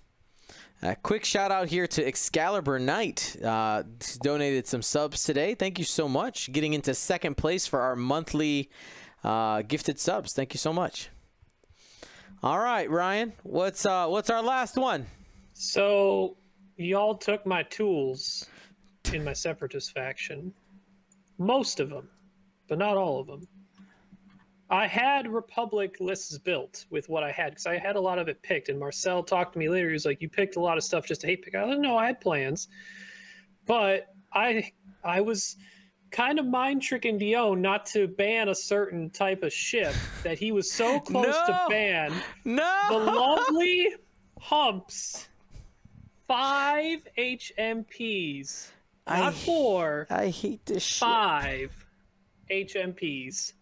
A quick shout out here to Excalibur Knight. Donated some subs today. Thank you so much. Getting into second place for our monthly gifted subs. Thank you so much. All right, Ryan. What's our last one? So y'all took my tools in my Separatist faction. Most of them, but not all of them. I had Republic lists built with what I had because I had a lot of it picked. And Marcel talked to me later. He was like, "You picked a lot of stuff just to hate pick." I don't know. I had plans, but I was kind of mind tricking Dion not to ban a certain type of ship that he was so close to ban. No, The lovely Humps 5 HMPs, not 4. I hate this shit. 5 HMPs.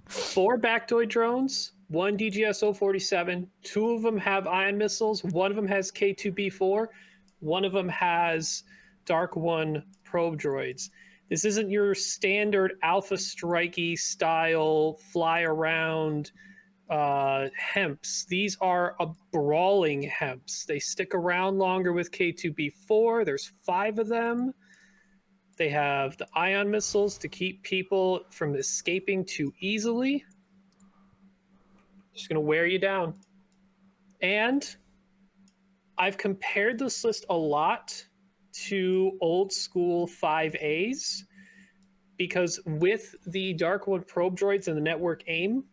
4 Bactoid drones, 1 DGS 047, 2 of them have ion missiles, 1 of them has K2B4, 1 of them has Dark One probe droids. This isn't your standard Alpha Strikey style fly around hemps. These are a brawling hemps. They stick around longer with K2B4. There's 5 of them. They have the ion missiles to keep people from escaping too easily. Just going to wear you down. And I've compared this list a lot to old school 5As because with the Dark One probe droids and the network aim,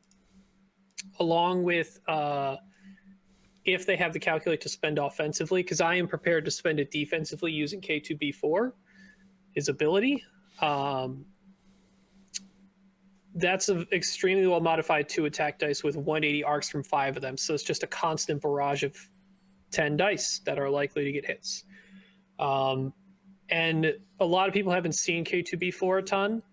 along with if they have the calculate to spend offensively, because I am prepared to spend it defensively using K2B4, his ability. That's an extremely well modified 2 attack dice with 180 arcs from 5 of them. So it's just a constant barrage of 10 dice that are likely to get hits. And a lot of people haven't seen K2B4 a ton.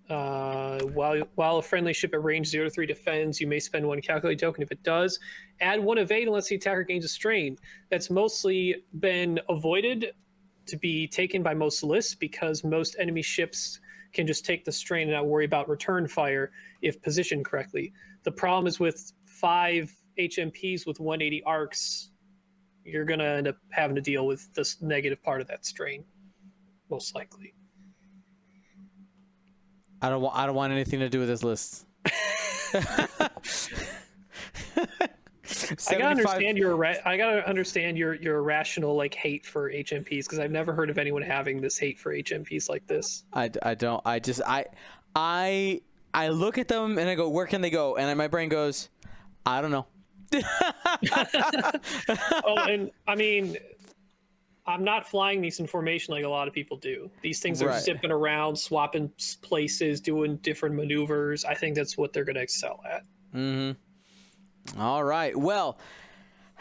While a friendly ship at range 0 to 3 defends, you may spend 1 calculate token. If it does, add 1 evade unless the attacker gains a strain. That's mostly been avoided to be taken by most lists because most enemy ships can just take the strain and not worry about return fire if positioned correctly. The problem is with 5 HMPs with 180 arcs, you're going to end up having to deal with this negative part of that strain, most likely. I don't want anything to do with this list. I gotta understand your irrational like hate for HMPs because I've never heard of anyone having this hate for HMPs like this. I don't. I look at them and I go, where can they go? And my brain goes, I don't know. Oh, and I mean, I'm not flying these in formation like a lot of people do. These things are zipping around, swapping places, doing different maneuvers. I think that's what they're going to excel at. Mm-hmm. All right. Well,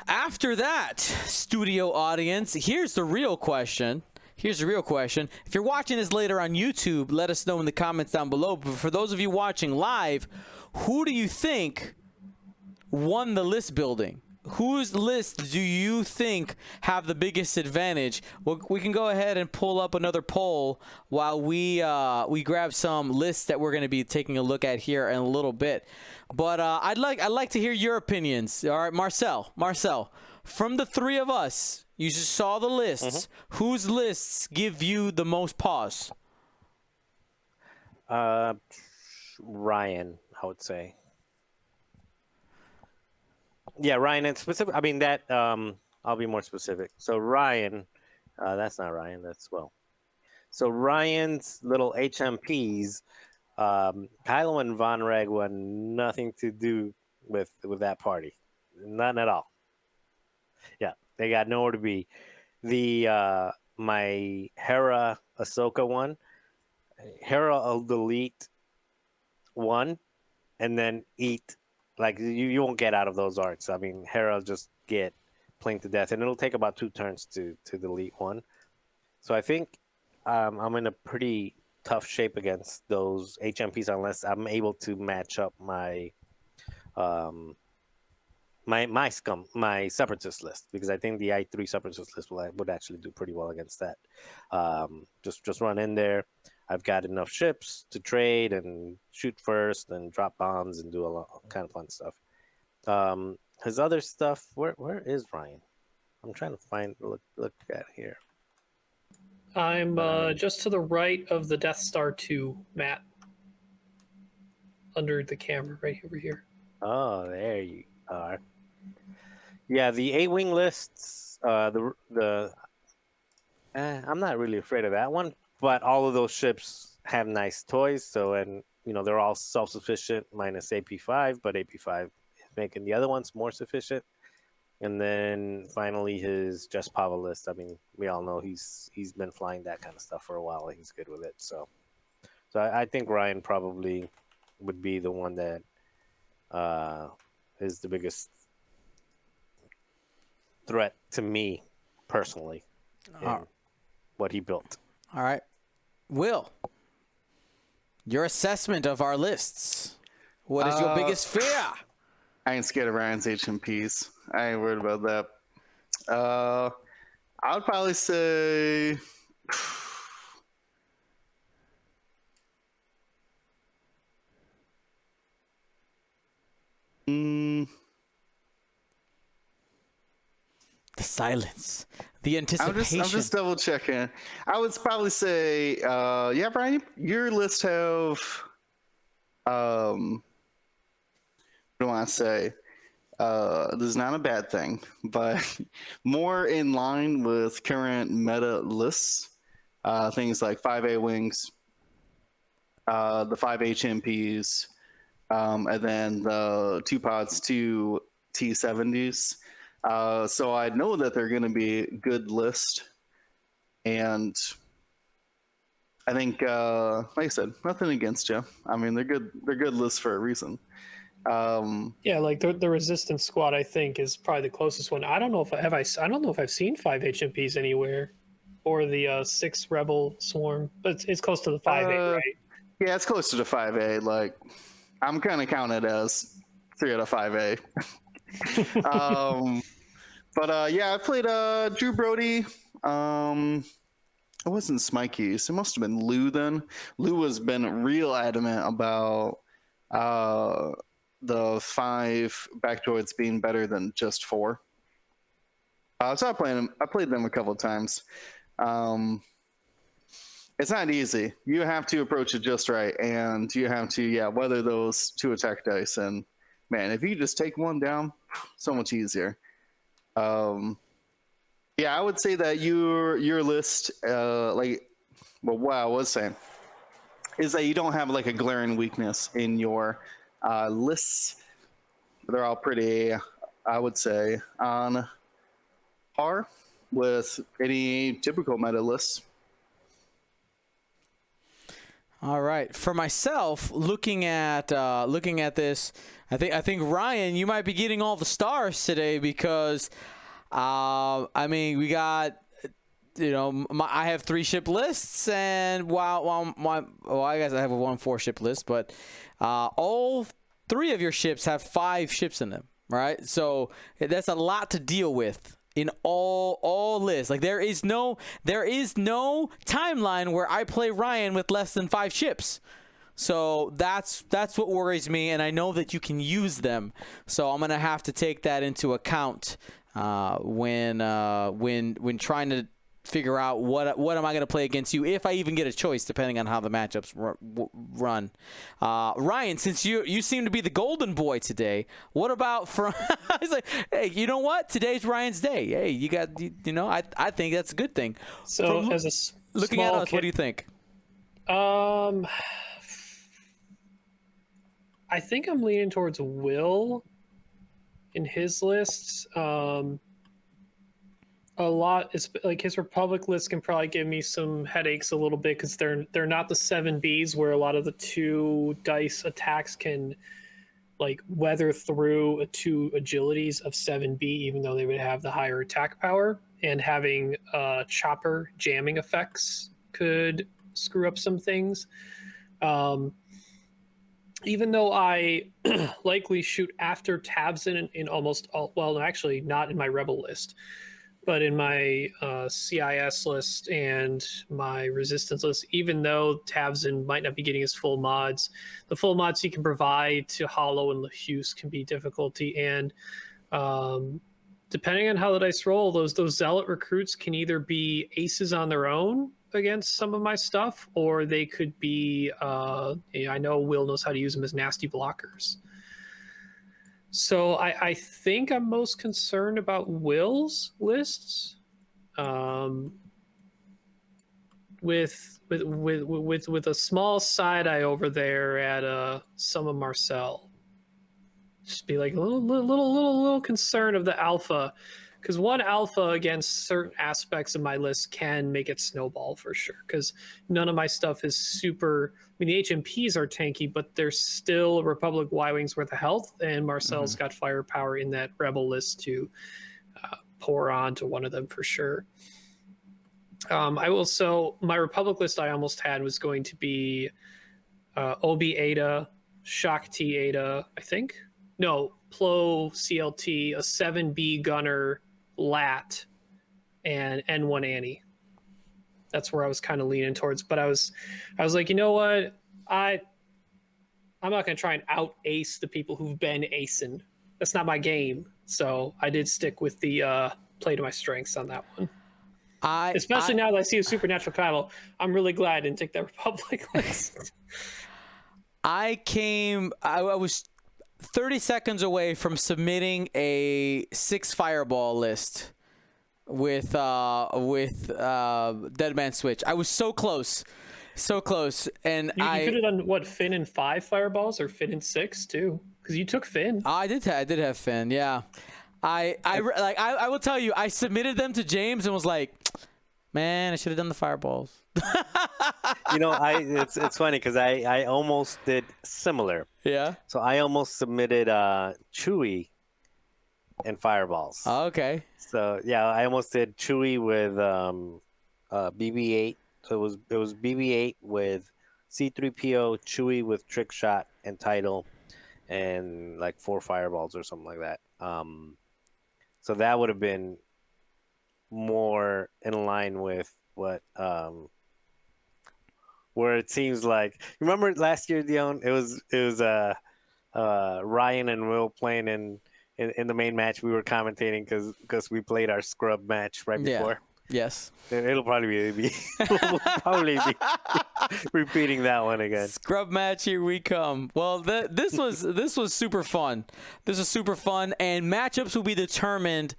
after that, studio audience, here's the real question. If you're watching this later on YouTube, let us know in the comments down below. But for those of you watching live, who do you think won the list building? Whose list do you think have the biggest advantage? Well, we can go ahead and pull up another poll while we grab some lists that we're going to be taking a look at here in a little bit. But I'd like to hear your opinions. All right, Marcel, from the 3 of us, you just saw the lists. Mm-hmm. Whose lists give you the most pause? Ryan, I would say. Yeah, Ryan, and specific. I mean that. I'll be more specific. So Ryan, that's not Ryan. That's Will. So Ryan's little HMPs, Kylo and Von Reg had nothing to do with that party, none at all. Yeah, they got nowhere to be. The my Hera Ahsoka one. Hera will delete one and then eat. Like you won't get out of those arts. I mean, Hera will just get playing to death, and it'll take about 2 turns to delete one. So I think I'm in a pretty tough shape against those HMPs unless I'm able to match up my um, my separatist list, because I think the I3 separatist list would actually do pretty well against that. Just run in there. I've got enough ships to trade and shoot first and drop bombs and do a lot kind of fun stuff. His other stuff, where is Ryan? I'm trying to find look at here. I'm just to the right of the Death Star 2, Matt. Under the camera, right over here. Oh, there you are. Yeah, the A-wing lists. I'm not really afraid of that one, but all of those ships have nice toys. So, and they're all self-sufficient minus AP5, but AP5 is making the other ones more sufficient. And then finally his Just Pava list. I mean, we all know he's been flying that kind of stuff for a while, and he's good with it. So I think Ryan probably would be the one that is the biggest threat to me personally in what he built. All right. Will, your assessment of our lists. What is your biggest fear? I ain't scared of Ryan's HMPs. I ain't worried about that. I would probably say The silence. The anticipation. I'm just double checking. I would probably say, yeah, Brian, your list have, what do I want to say? This is not a bad thing, but more in line with current meta lists. Things like 5A wings, the 5 HMPs, and then the 2 pods, 2 T70s. So I know that they're going to be a good list. And I think, like I said, nothing against you. I mean, they're good lists for a reason. Yeah, like the Resistance Squad, I think, is probably the closest one. I don't know if I don't know if I've seen 5 HMPs anywhere, or the 6 Rebel Swarm, but it's close to the 5A, right? Yeah, it's close to the 5A. Like, I'm kind of counted as 3 out of 5A. But yeah, I played Drew Brody. It wasn't Smikey's. It must have been Lou then. Lou has been real adamant about the 5 Backtdroids being better than just 4. So I played them a couple of times. It's not easy. You have to approach it just right, and you have to weather those 2 attack dice. And man, if you just take one down, so much easier. Yeah, I would say that your list, what I was saying is that you don't have like a glaring weakness in your lists. They're all pretty, I would say, on par with any typical meta lists. All right. For myself, looking at this, I think Ryan, you might be getting all the stars today because, I mean, we got, I have 3 ship lists, and I guess I have a 1-4 ship list, but all 3 of your ships have 5 ships in them, right? So that's a lot to deal with in all lists. Like there is no timeline where I play Ryan with less than 5 ships. So that's what worries me, and I know that you can use them. So I'm gonna have to take that into account when trying to figure out what am I going to play against you, if I even get a choice, depending on how the matchups run. Ryan, since you seem to be the golden boy today, what about from? I was like, hey, you know what? Today's Ryan's day. Hey, you got I think that's a good thing. So from as a looking at us, what do you think? I think I'm leaning towards Will in his lists. a lot is like his Republic list can probably give me some headaches a little bit because they're not the 7Bs where a lot of the 2 dice attacks can like weather through 2 agilities of 7B, even though they would have the higher attack power, and having chopper jamming effects could screw up some things. Even though I likely shoot after Tabson in almost all, well, actually not in my Rebel list, but in my CIS list and my Resistance list, even though Tabson might not be getting his full mods, the full mods he can provide to Hollow and Lahuse can be difficulty. And depending on how the dice roll, those Zealot recruits can either be aces on their own against some of my stuff, or they could be, I know Will knows how to use them as nasty blockers. So I think I'm most concerned about Will's lists, with a small side eye over there at some of Marcel. Just be like a little concerned of the alpha, because one alpha against certain aspects of my list can make it snowball for sure. Because none of my stuff is super. I mean, the HMPs are tanky, but there's still Republic Y-Wings worth of health, and Marcel's got firepower in that Rebel list to pour on to one of them for sure. I will. So my Republic list I almost had was going to be Obi Ada, Shock T Ada, I think. No, Plo CLT, a 7B gunner, Lat, and N1 Annie. That's where I was kind of leaning towards. But I was like, you know what? I'm not going to try and out ace the people who've been acing. That's not my game. So I did stick with the play to my strengths on that one. Especially now that I see a supernatural battle, I'm really glad I didn't take that Republic list. I was 30 seconds away from submitting a 6 fireball list with Dead Man Switch. I was so close, and you could have done what, Finn in 5 fireballs or Finn in 6 too, because you took Finn. I did have Finn. Yeah, I will tell you, I submitted them to James and was like, man, I should have done the fireballs. You know, it's funny because I almost did similar. Yeah. So I almost submitted Chewie and fireballs. Oh, okay. So yeah, I almost did Chewie with BB-8. So it was BB-8 with C-3PO, Chewie with trick shot and title, and like 4 fireballs or something like that. So that would have been more in line with what where it seems like, remember last year, Dion, it was Ryan and Will playing in the main match. We were commentating because we played our scrub match right before. Yes. It'll probably be we'll probably be repeating that one again. Scrub match, here we come. Well, this was super fun. This was super fun, and matchups will be determined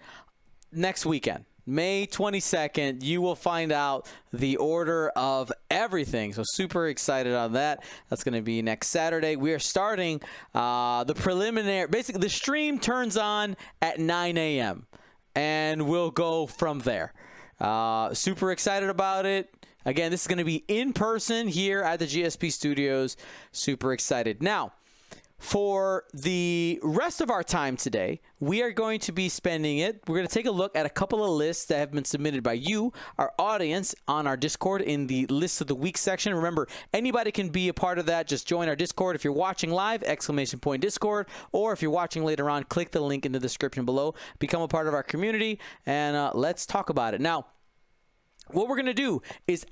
next weekend. May 22nd, you will find out the order of everything. So super excited on that. That's going to be next Saturday. We are starting the preliminary. Basically, the stream turns on at 9 a.m. and we'll go from there. Super excited about it. Again, this is going to be in person here at the GSP studios. Super excited. Now, for the rest of our time today, we are going to be spending it. We're going to take a look at a couple of lists that have been submitted by you, our audience, on our Discord in the List of the Week section. Remember, anybody can be a part of that. Just join our Discord. If you're watching live, !Discord, or if you're watching later on, click the link in the description below. Become a part of our community, and let's talk about it. Now, what we're going to do is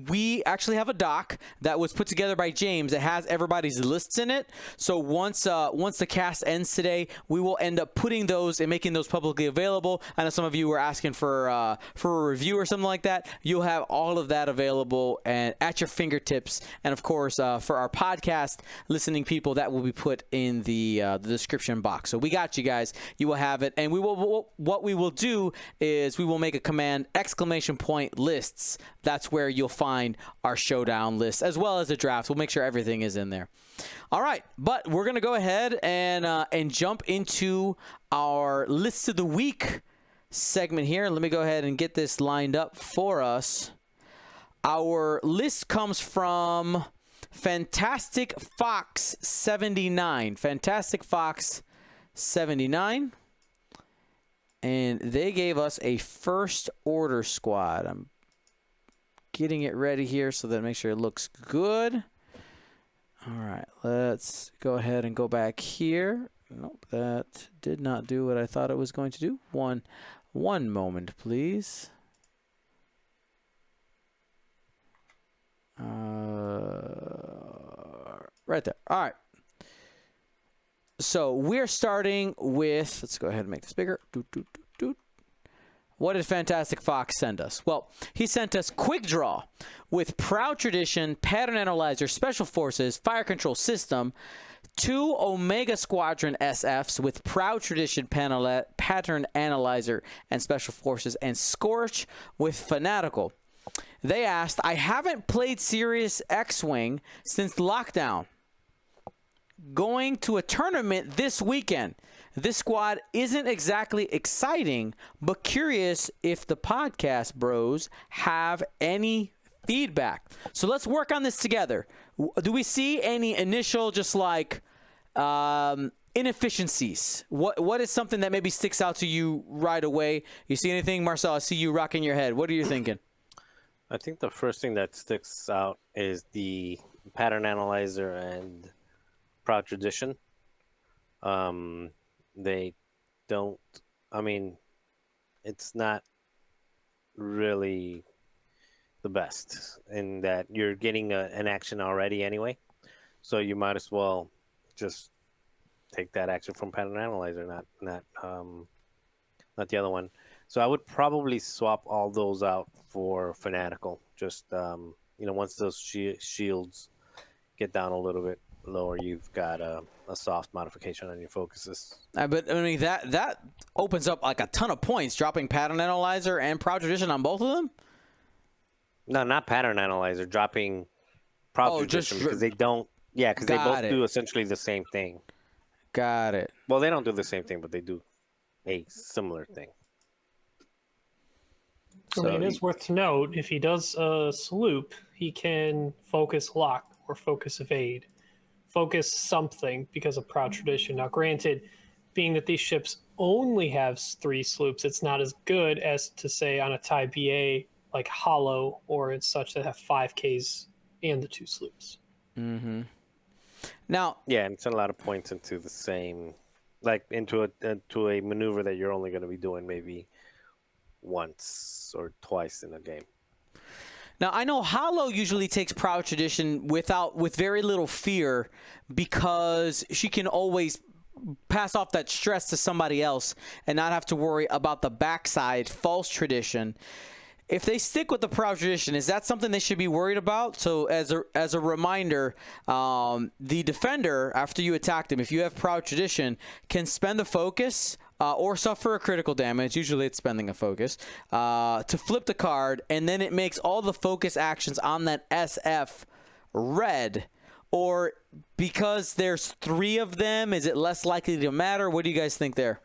we actually have a doc that was put together by James that has everybody's lists in it. So once the cast ends today, we will end up putting those and making those publicly available. I know some of you were asking for a review or something like that. You'll have all of that available and at your fingertips. And of course, for our podcast listening people, that will be put in the description box. So we got you guys. You will have it. And what we will do is we will make a command, !point lists. That's where you'll find our showdown list as well as the draft. We'll make sure everything is in there. All right, but we're gonna go ahead and jump into our lists of the week segment here. Let me go ahead and get this lined up for us. Our list comes from Fantastic Fox 79. Fantastic Fox 79. And they gave us a first order squad. I'm getting it ready here so that make sure it looks good. All right, let's go ahead and go back here. Nope, that did not do what I thought it was going to do. One moment, please. Right there. All right. So we're starting with, let's go ahead and make this bigger. What did Fantastic Fox send us? Well, he sent us Quick Draw with Proud Tradition, Pattern Analyzer, Special Forces, Fire Control System, 2 Omega Squadron SFs with Proud Tradition, Pattern Analyzer, and Special Forces, and Scorch with Fanatical. They asked, I haven't played Serious X-Wing since lockdown. Going to a tournament this weekend. This squad isn't exactly exciting, but curious if the podcast bros have any feedback. So let's work on this together. Do we see any initial just like inefficiencies? What is something that maybe sticks out to you right away? You see anything, Marcel? I see you rocking your head. What are you thinking? I think the first thing that sticks out is the pattern analyzer and Proud Tradition. They don't, I mean, it's not really the best in that you're getting an action already anyway. So you might as well just take that action from pattern analyzer, not the other one. So I would probably swap all those out for fanatical. Just once those shields get down a little bit lower, you've got a soft modification on your focuses. But I mean that opens up like a ton of points, dropping pattern analyzer and Proud Tradition on both of them. No, not pattern analyzer, dropping Proud Tradition because they don't. Yeah, because they both do essentially the same thing. Got it. Well, they don't do the same thing, but they do a similar thing. I mean, it is worth to note, if he does a sloop, he can focus lock or focus evade. Focus something because of Proud Tradition. Now, granted, being that these ships only have 3 sloops, it's not as good as to say on a TIE BA like Hollow or it's such that have 5Ks and the 2 sloops. Mm-hmm. Now, yeah, and it's a lot of points into the same, like into a maneuver that you're only going to be doing maybe once or twice in a game. Now, I know Hollow usually takes Proud Tradition with very little fear because she can always pass off that stress to somebody else and not have to worry about the backside false tradition. If they stick with the Proud Tradition, is that something they should be worried about? So as a reminder, the defender, after you attack them, if you have Proud Tradition, can spend the focus or suffer a critical damage, usually it's spending a focus, to flip the card, and then it makes all the focus actions on that SF red. Or because there's 3 of them, is it less likely to matter? What do you guys think there?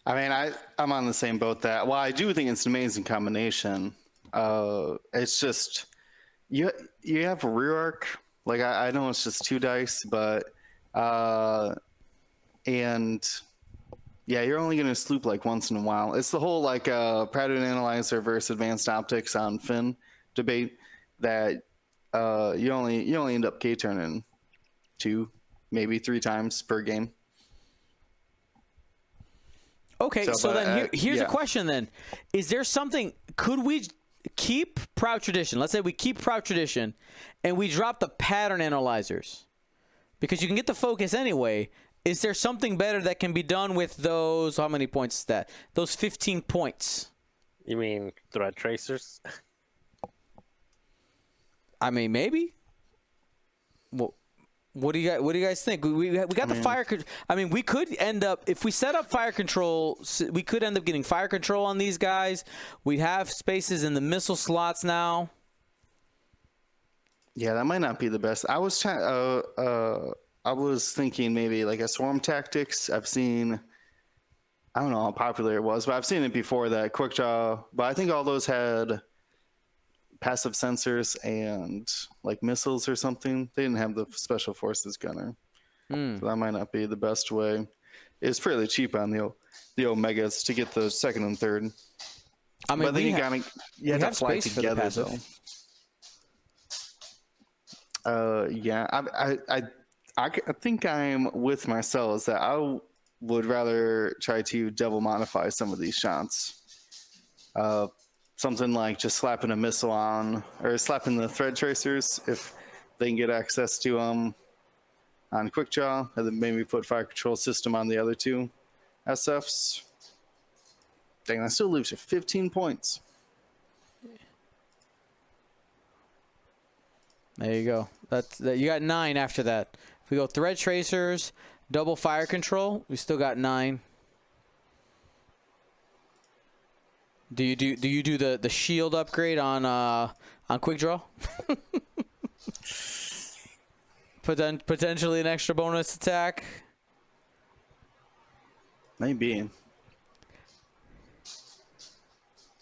I mean, I'm on the same boat that, well, I do think it's an amazing combination. It's just, you have a rear arc. Like, I know it's just 2 dice, but, and yeah, you're only going to sloop like once in a while. It's the whole like pattern analyzer versus advanced optics on Finn debate that you only end up K-turning 2, maybe 3 times per game. Okay, so then here's a question then. Is there something, could we keep Proud Tradition? Let's say we keep Proud Tradition and we drop the pattern analyzers because you can get the focus anyway. Is there something better that can be done with those, how many points is that? Those 15 points. You mean threat tracers? I mean, maybe. Well, what do you guys think? We got the fire. I mean, we could end up, if we set up fire control, we could end up getting fire control on these guys. We have spaces in the missile slots now. Yeah, that might not be the best. I was thinking maybe like a swarm tactics. I've seen I don't know how popular it was, but I've seen it before that quick draw. But I think all those had passive sensors and like missiles or something. They didn't have the special forces gunner, so that might not be the best way. It's fairly cheap on the Omegas to get the second and third. I mean, but then you have to fly space for the together though. Yeah, I think I'm with Marcel is that I would rather try to double modify some of these shots. Something like just slapping a missile on, or slapping the thread tracers if they can get access to them on quick draw, and then maybe put fire control system on the other two SFs. Dang, that still leaves you 15 points. There you go. You got 9 after that. If we go thread tracers, double fire control, we still got 9. Do you do the shield upgrade on quick draw? Potentially an extra bonus attack. Maybe.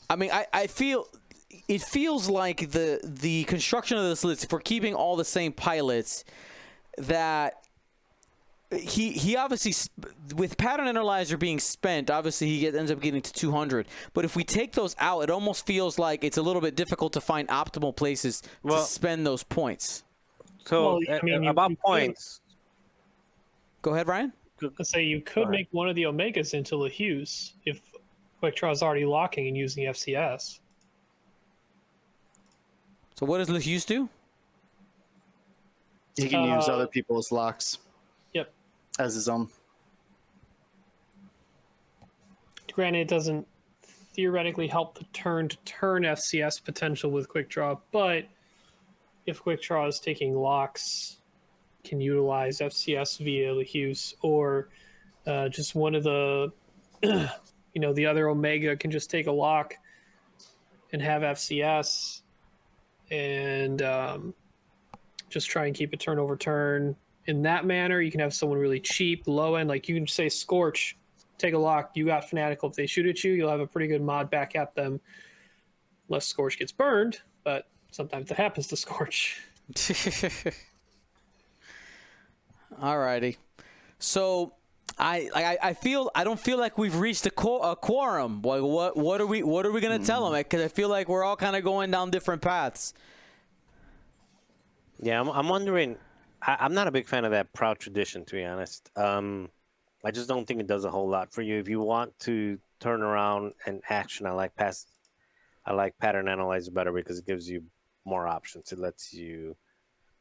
I mean, I feel it feels like the construction of this list, if we're keeping all the same pilots, that he obviously, with pattern analyzer being spent, obviously he ends up getting to 200. But if we take those out, it almost feels like it's a little bit difficult to find optimal places to spend those points. So about points. Go ahead, Ryan. Let's say you could make one of the Omegas into LaHughes if quick draw is already locking and using FCS. So what does LaHughes do? He can use other people's locks. Yep. As his own. Granted, it doesn't theoretically help the turn-to-turn FCS potential with quick draw, but if quick draw is taking locks, can utilize FCS via LaHughes, or just one of the, the other Omega can just take a lock and have FCS and just try and keep it turn over turn. In that manner, you can have someone really cheap, low end, like you can say Scorch, take a lock, you got Fanatical. If they shoot at you, you'll have a pretty good mod back at them, unless Scorch gets burned, but sometimes that happens to Scorch. Alrighty. So I don't feel like we've reached a quorum. Like what are we gonna tell them? Because I feel like we're all kind of going down different paths. Yeah, I'm wondering. I'm not a big fan of that proud tradition, to be honest. I just don't think it does a whole lot for you. If you want to turn around and action, I like pattern analyzer better because it gives you more options. It lets you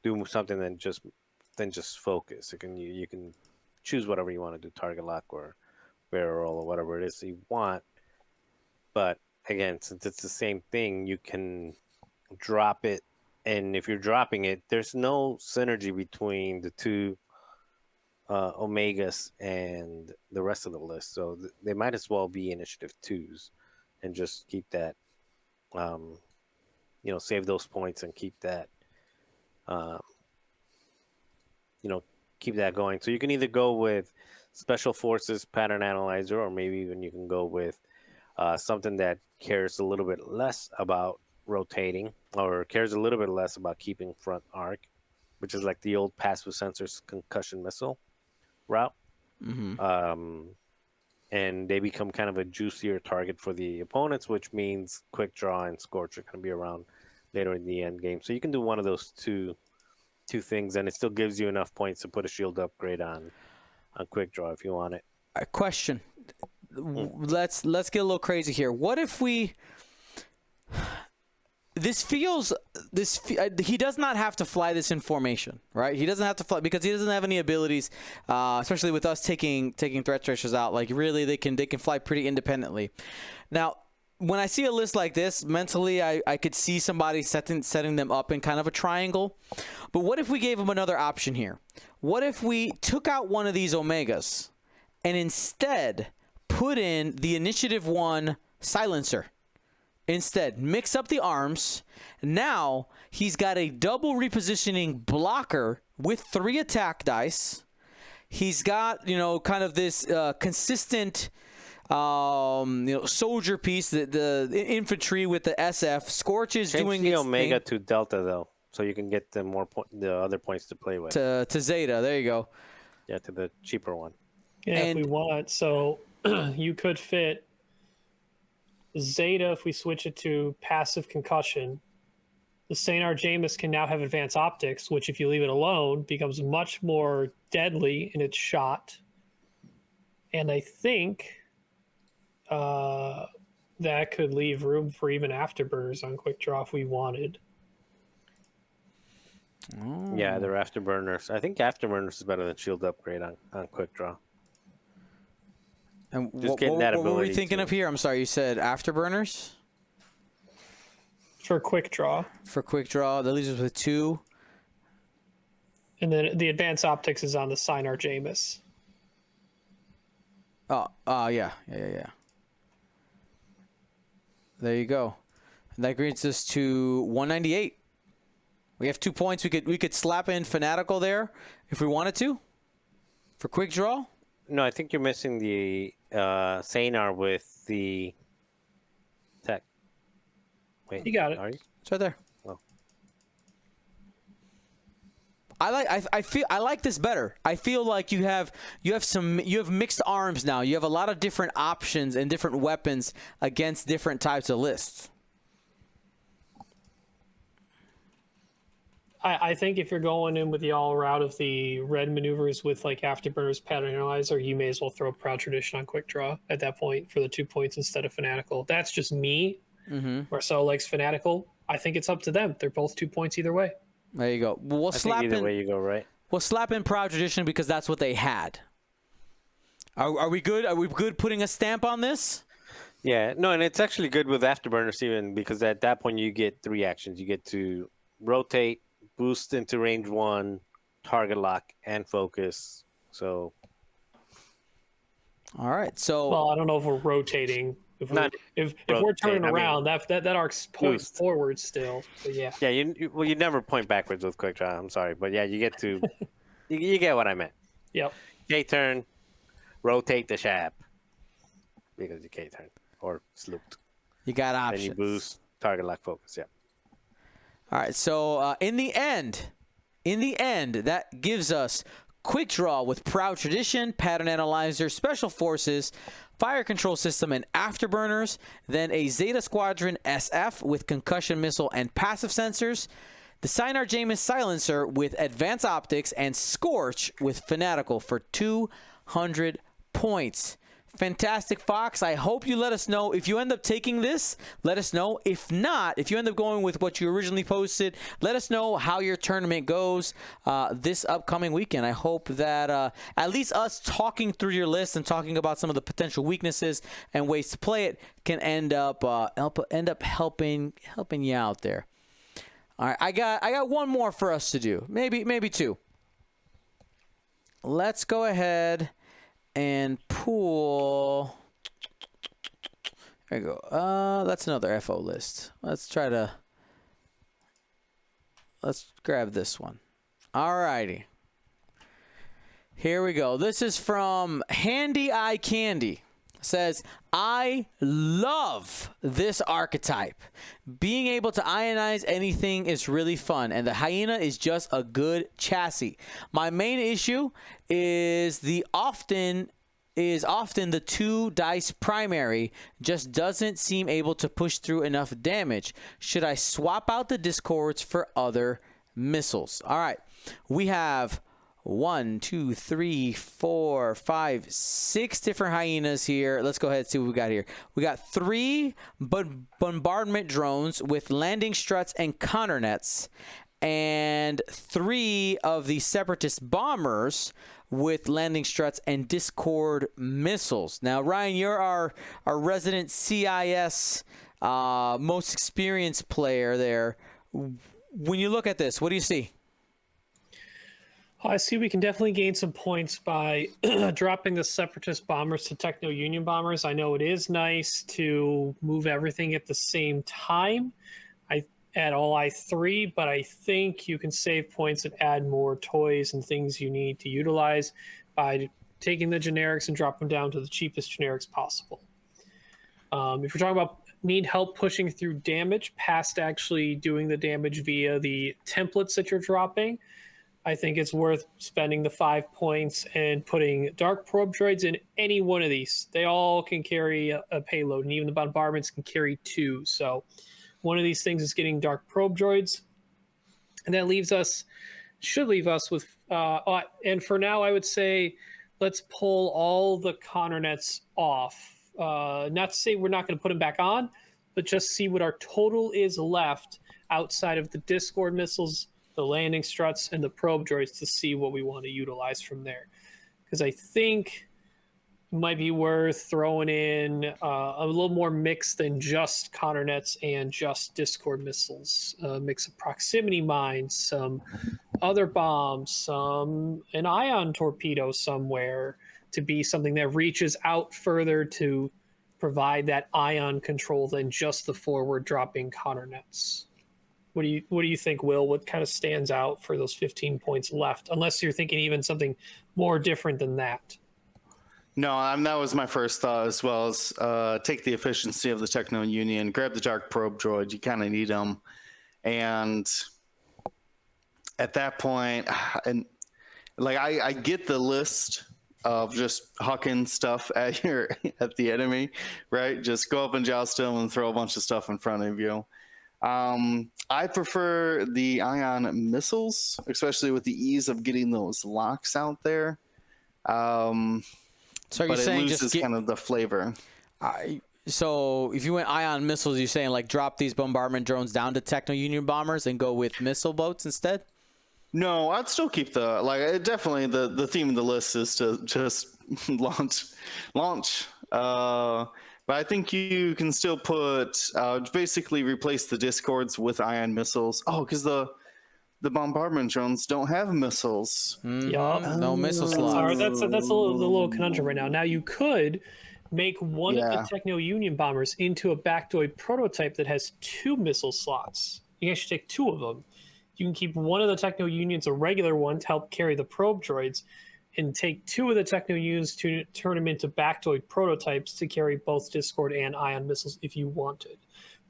do something than just focus. You can choose whatever you want to do, target lock or barrel roll or whatever it is that you want. But again, since it's the same thing, you can drop it. And if you're dropping it, there's no synergy between the two Omegas and the rest of the list. So they might as well be initiative 2s and just keep that, save those points and keep that, keep that going. So you can either go with Special Forces Pattern Analyzer, or maybe even you can go with something that cares a little bit less about rotating, or cares a little bit less about keeping front arc, which is like the old passive sensors concussion missile route. Mm-hmm. And they become kind of a juicier target for the opponents, which means quick draw and Scorch are going to be around later in the end game. So you can do one of those two things, and it still gives you enough points to put a shield upgrade on quick draw if you want it. A question. Let's get a little crazy here. What if we? He does not have to fly this in formation, right? He doesn't have to fly because he doesn't have any abilities, especially with us taking threat tracers out. Like really, they can fly pretty independently. Now, when I see a list like this, mentally, I could see somebody setting them up in kind of a triangle. But what if we gave them another option here? What if we took out one of these Omegas and instead put in the Initiative 1 silencer? Instead, mix up the arms. Now he's got a double repositioning blocker with 3 attack dice. He's got, kind of this consistent soldier piece, the infantry with the SF. Scorch is Change doing the its Omega thing to Delta though, so you can get the the other points to play with. to Zeta. There you go. Yeah, to the cheaper one. Yeah, if we And- want. So you could fit Zeta if we switch it to passive concussion. The St. Jameis can now have advanced optics, which, if you leave it alone, becomes much more deadly in its shot. And I think that could leave room for even afterburners on quick draw if we wanted. Yeah, they're afterburners. I think afterburners is better than shield upgrade on quick draw. And Just getting that what were we ability thinking to- of here? I'm sorry, you said afterburners For quick draw. for quick draw. That leaves us with 2. And then the advanced optics is on the St. Jameis. Oh, yeah. There you go. And that brings us to 198. We have 2 points. We could slap in Fanatical there if we wanted to for quick draw. No, I think you're missing the Sanar with the tech. Wait, You got it. Are you? It's right there. Oh. I like this better. I feel like you have mixed arms now. You have a lot of different options and different weapons against different types of lists. I think if you're going in with the all route of the red maneuvers with like afterburners pattern analyzer, you may as well throw Proud Tradition on quick draw at that point for the 2 points instead of Fanatical. That's just me. Marcel likes Fanatical. I think it's up to them. They're both 2 points either way. There you go. We'll I slap think either in. way you go, right? We'll slap in Proud Tradition because that's what they had. Are we good? Are we good putting a stamp on this? Yeah, no, and it's actually good with afterburners even because at that point you get 3 actions. You get to rotate, boost into range 1, target lock, and focus. So All right. So Well, I don't know if we're rotating. If we're turning rotate, I mean, around, that arc's points boost. forward still. But yeah. yeah, you never point backwards with quick draw. I'm sorry, but yeah, you get to you get what I meant. Yep. K turn, rotate the shap because you K turn or slooped. you got Then options. you boost, target lock, focus. Yeah. All right. So in the end, that gives us quick draw with Proud Tradition, Pattern Analyzer, Special Forces, Fire Control System, and Afterburners. Then a Zeta Squadron SF with Concussion Missile and Passive Sensors. The St. Jameis Silencer with Advanced Optics, and Scorch with Fanatical for 200 points. Fantastic, Fox. I hope you let us know. If you end up taking this, let us know. If not, if you end up going with what you originally posted, let us know how your tournament goes this upcoming weekend. I hope that at least us talking through your list and talking about some of the potential weaknesses and ways to play it can end up helping you out there. All right, I got one more for us to do. Maybe 2. Let's go ahead and pool. There you go. That's another FO list. Let's grab this one. Alrighty. Here we go. This is from Handy Eye Candy. Says, I love this archetype. Being able to ionize anything is really fun, and the hyena is just a good chassis. My main issue is often the 2 dice primary just doesn't seem able to push through enough damage. Should I swap out the discords for other missiles? All right, we have 1, 2, 3, 4, 5, 6 different hyenas here. Let's go ahead and see what we got here. We got 3 bombardment drones with landing struts and counter nets, and 3 of the separatist bombers with landing struts and discord missiles. Now, Ryan, you're our resident CIS most experienced player there. When you look at this, what do you see? I see we can definitely gain some points by dropping the Separatist bombers to Techno Union bombers. I know it is nice to move everything at the same time at all I3, but I think you can save points and add more toys and things you need to utilize by taking the generics and drop them down to the cheapest generics possible. If you're talking about need help pushing through damage past actually doing the damage via the templates that you're dropping, I think it's worth spending the 5 points and putting Dark Probe Droids in any one of these. They all can carry a payload, and even the bombardments can carry 2. So one of these things is getting Dark Probe Droids. And that should leave us with, and for now, I would say let's pull all the Connor nets off. Not to say we're not going to put them back on, but just see what our total is left outside of the Discord missiles, the landing struts, and the probe droids to see what we want to utilize from there. Because I think it might be worth throwing in a little more mix than just Connor nets and just Discord missiles. A mix of proximity mines, some other bombs, an ion torpedo somewhere to be something that reaches out further to provide that ion control than just the forward dropping Connor nets. What do you think, Will? What kind of stands out for those 15 points left? Unless you're thinking even something more different than that. No, that was my first thought, as well as take the efficiency of the Techno Union, grab the Dark Probe Droid. You kind of need them. And at that point, and like I get the list of just hucking stuff at the enemy, right? Just go up and joust them and throw a bunch of stuff in front of you. I prefer the ion missiles, especially with the ease of getting those locks out there. So you're but saying it loses just kind of the flavor. So if you went ion missiles, you're saying like drop these bombardment drones down to Techno Union bombers and go with missile boats instead? No, I'd still keep definitely the theme of the list is to just launch. But I think you can still put basically replace the Discords with ion missiles. Oh, because the bombardment drones don't have missiles. Yup. No missile Sorry, slots. that's a little conundrum right now. Now you could make one of the Techno Union bombers into a Bactoid prototype that has 2 missile slots. You can actually take 2 of them. You can keep one of the Techno Unions, a regular one, to help carry the probe droids, and take 2 of the Techno Unions to turn them into Bactoid prototypes to carry both Discord and ion missiles if you wanted.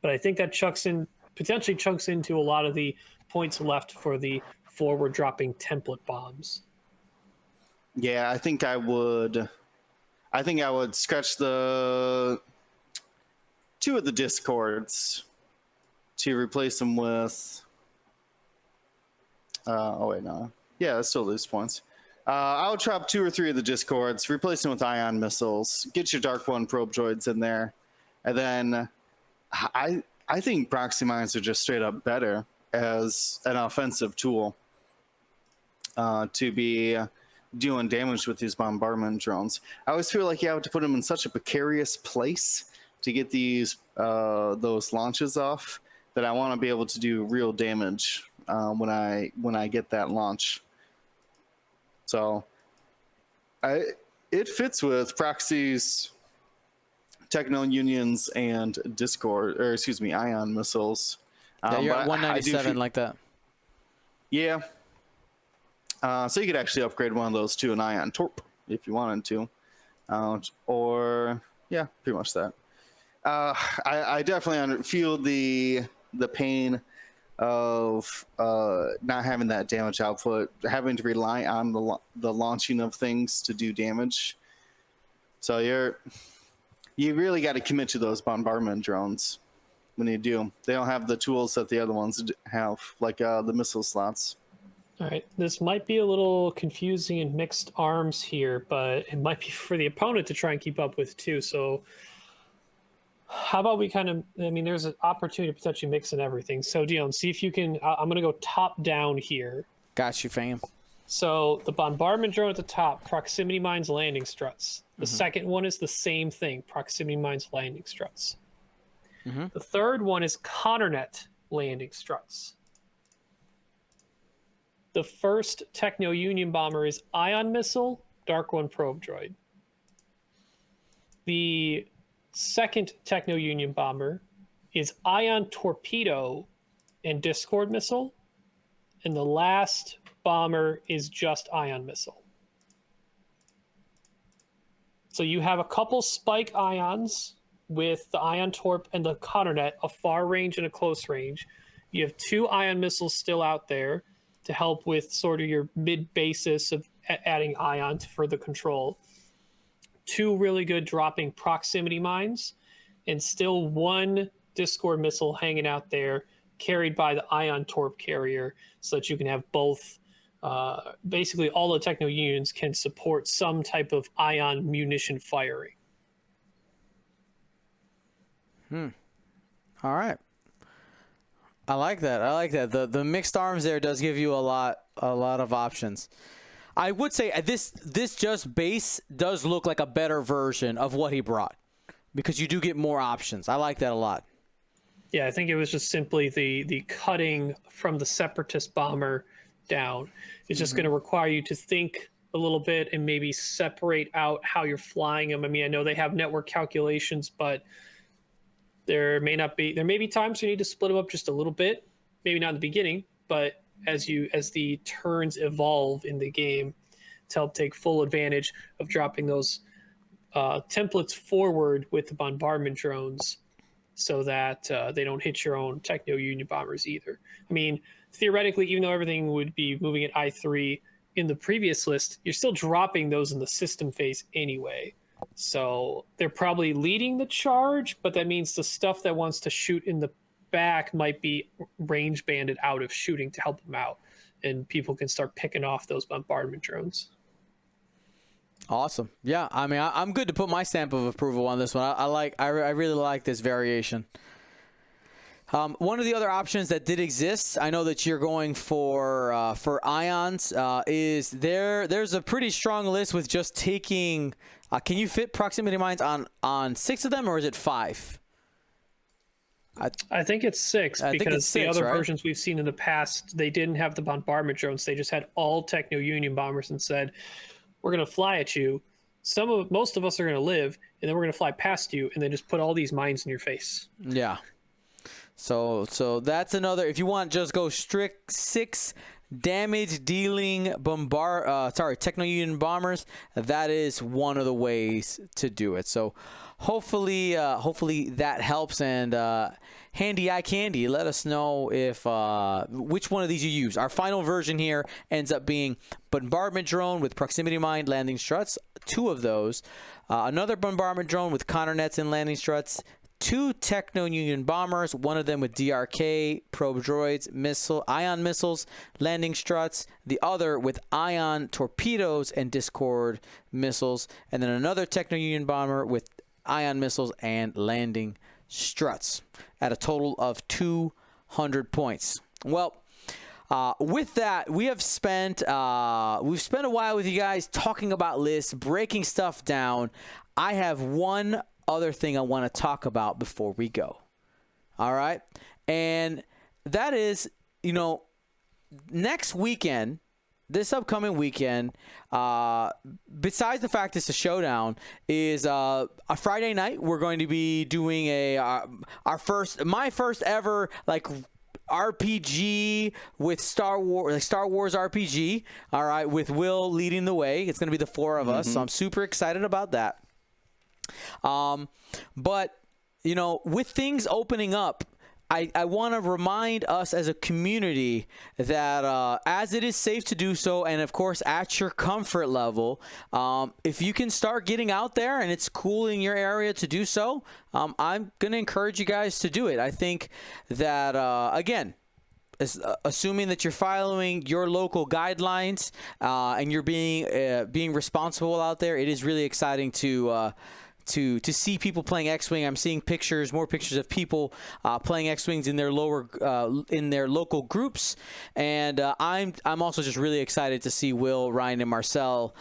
But I think that potentially chunks into a lot of the points left for the forward dropping template bombs. Yeah, I think I would scratch the 2 of the Discords to replace them with. Yeah, that's still lose points. I would drop 2 or 3 of the Discords, replace them with ion missiles, get your Dark One probe droids in there, and then I think proxy mines are just straight up better as an offensive tool to be doing damage with these bombardment drones. I always feel like you have to put them in such a precarious place to get those launches off that I want to be able to do real damage when I get that launch. So it fits with Proxy's Techno Unions and ion missiles. Yeah, you're at but 197 like that. Yeah. So you could actually upgrade one of those to an ion torp if you wanted to. Or yeah, pretty much that. I definitely feel the pain of not having that damage output, having to rely on the launching of things to do damage. So you really got to commit to those bombardment drones when you do. They don't have the tools that the other ones have, like the missile slots. All right, this might be a little confusing and mixed arms here, but it might be for the opponent to try and keep up with too. So how about we there's an opportunity to potentially mix in everything. So Dion, see if you can, I'm going to go top down here. Got you, fam. So the bombardment drone at the top, proximity mines, landing struts. The second one is the same thing, proximity mines, landing struts. The third one is Connernet landing struts. The first Techno Union bomber is ion missile, Dark One probe droid. The second Techno Union bomber is ion torpedo and Discord missile. And the last bomber is just ion missile. So you have a couple spike ions with the ion torp and the counternet, a far range and a close range. You have 2 ion missiles still out there to help with sort of your mid basis of adding ion to further control. 2 really good dropping proximity mines, and still 1 Discord missile hanging out there carried by the ion torp carrier, so that you can have both. Basically, all the techno unions can support some type of ion munition firing. All right. I like that. The mixed arms there does give you a lot of options. I would say this just base does look like a better version of what he brought, because you do get more options. I like that a lot. Yeah, I think it was just simply the cutting from the Separatist bomber down. It's just going to require you to think a little bit and maybe separate out how you're flying them. I mean, I know they have network calculations, but there may be times you need to split them up just a little bit, maybe not in the beginning, but as the turns evolve in the game, to help take full advantage of dropping those templates forward with the bombardment drones, so that they don't hit your own techno union bombers either. I mean, theoretically, even though everything would be moving at I3 in the previous list, you're still dropping those in the system phase anyway. So they're probably leading the charge, but that means the stuff that wants to shoot in the back might be range banded out of shooting to help them out, and people can start picking off those bombardment drones. Awesome. Yeah, I mean, I'm good to put my stamp of approval on this one. I really like this variation. One of the other options that did exist, I know that you're going for ions, is there's a pretty strong list with just taking. Can you fit proximity mines on 6 of them, or is it 5? I think it's 6 because the other right? versions we've seen in the past, they didn't have the bombardment drones. They just had all techno union bombers and said, we're going to fly at you. Most of us are going to live, and then we're going to fly past you, and then just put all these mines in your face. Yeah. So that's another. If you want, just go strict 6 damage dealing techno union bombers. That is one of the ways to do it. So hopefully that helps. And Handy Eye Candy, let us know if which one of these you use. Our final version here ends up being bombardment drone with proximity mine landing struts, 2 of those. Another bombardment drone with counter nets and landing struts. 2 techno union bombers, one of them with DRK, probe droids, ion missiles, landing struts, the other with ion torpedoes and Discord missiles, and then another techno union bomber with ion missiles and landing struts at a total of 200 points. Well, with that, we've spent a while with you guys talking about lists, breaking stuff down. I have one other thing I want to talk about before we go. All right? And that is, next weekend, this upcoming weekend, besides the fact it's a showdown, is a Friday night. We're going to be doing my first ever RPG with Star Wars RPG. All right, with Will leading the way. It's going to be the 4 of us, so I'm super excited about that. But with things opening up, I want to remind us as a community that as it is safe to do so, and of course at your comfort level, if you can start getting out there and it's cool in your area to do so, I'm going to encourage you guys to do it. I think that, again, assuming that you're following your local guidelines and you're being responsible out there, it is really exciting to see people playing X-Wing. I'm seeing more pictures of people playing X-Wings in their local groups, and I'm also just really excited to see Will, Ryan, and Marcel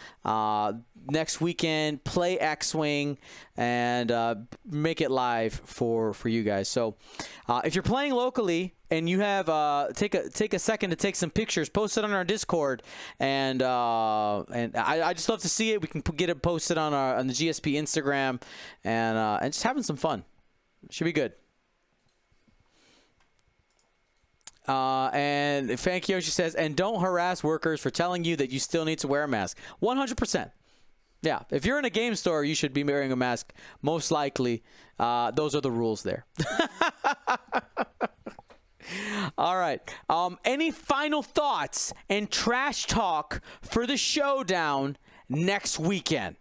next weekend play X-Wing and make it live for you guys. So if you're playing locally and you have take a second to take some pictures, post it on our Discord, and I just love to see it. We can get it posted on the GSP Instagram, and just having some fun. Should be good. And Fankyoshi says, and don't harass workers for telling you that you still need to wear a mask. 100%. Yeah, if you're in a game store, you should be wearing a mask. Most likely, those are the rules there. All right. Any final thoughts and trash talk for the showdown next weekend?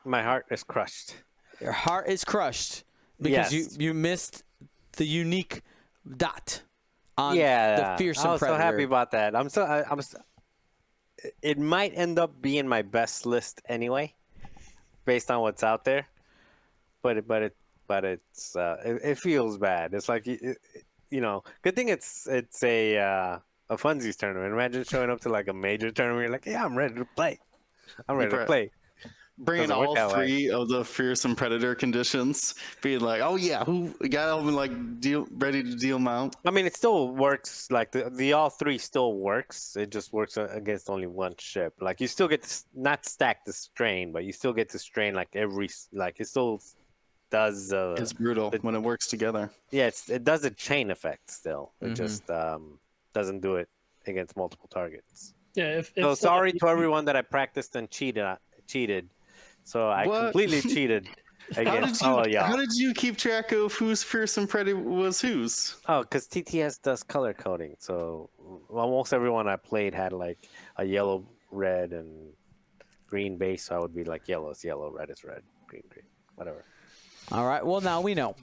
My heart is crushed. Your heart is crushed because Yes. you missed the unique dot on Yeah, the fearsome I was predator. so happy about that. It might end up being my best list anyway, based on what's out there. But it feels bad. It's like good thing it's a funsies tournament. Imagine showing up to like a major tournament. You're like, yeah, I'm ready to play. I'm ready to play. Bringing Doesn't work all that way. 3 of the fearsome predator conditions, being like, oh yeah, who got them like ready to deal them out. I mean, it still works. Like the all 3 still works. It just works against only one ship. Like you still get to not stack the strain, but you still get to strain like it still does. It's brutal when it works together. Yeah, it does a chain effect still. It just doesn't do it against multiple targets. Yeah. If So sorry to everyone that I practiced and cheated. So I What? completely cheated against all of y'all. How did you keep track of whose fearsome predator was whose? Oh, because TTS does color coding. So almost everyone I played had like a yellow, red, and green base. So I would be like yellow is yellow, red is red, green, whatever. All right. Well, now we know.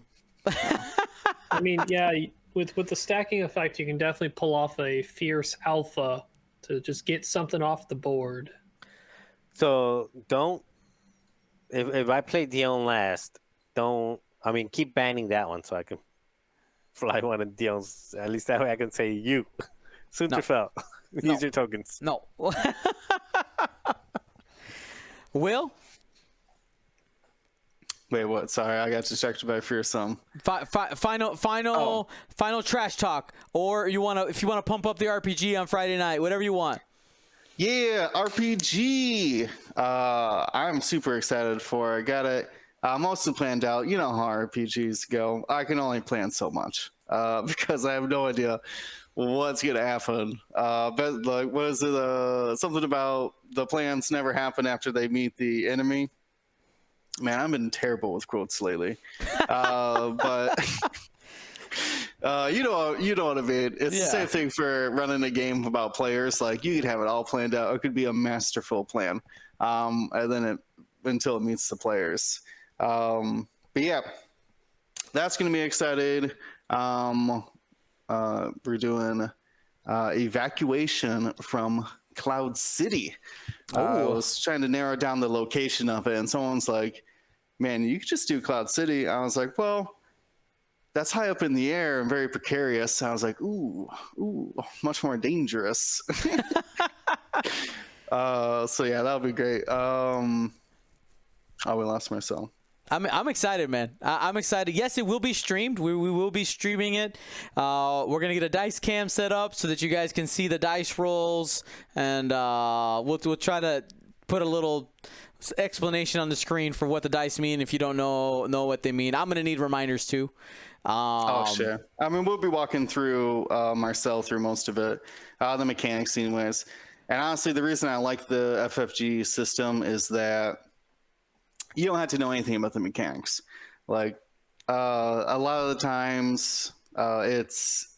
I mean, yeah, with the stacking effect, you can definitely pull off a fierce alpha to just get something off the board. So don't. If I play Dion last, keep banning that one so I can fly one of Dion's. At least that way I can say you. Sunterfell. Use your tokens. No. Will? Wait, what? Sorry, I got distracted by fearsome. Final trash talk, or if you want to pump up the RPG on Friday night, whatever you want. Yeah, RPG. I'm super excited for it. Got it mostly planned out. You know how RPGs go. I can only plan so much because I have no idea what's gonna happen. But like, what is it? Something about the plans never happen after they meet the enemy. Man, I've been terrible with quotes lately. But you know what I mean. It's the same thing for running a game about players. Like you could have it all planned out. It could be a masterful plan, and then until it meets the players. But yeah, that's gonna be exciting. We're doing evacuation from Cloud City. I was trying to narrow down the location of it, and someone's like, "Man, you could just do Cloud City." I was like, "Well, that's high up in the air and very precarious." I was like, "Ooh, much more dangerous." So yeah, that'll be great. Oh, we lost Marcel. I'm excited, man. I'm excited. Yes, it will be streamed. We will be streaming it. We're gonna get a dice cam set up so that you guys can see the dice rolls, and we'll try to put a little explanation on the screen for what the dice mean if you don't know what they mean. I'm gonna need reminders too. Sure. I mean, we'll be walking through Marcel through most of it, the mechanics, anyways. And honestly, the reason I like the FFG system is that you don't have to know anything about the mechanics. Like a lot of the times, it's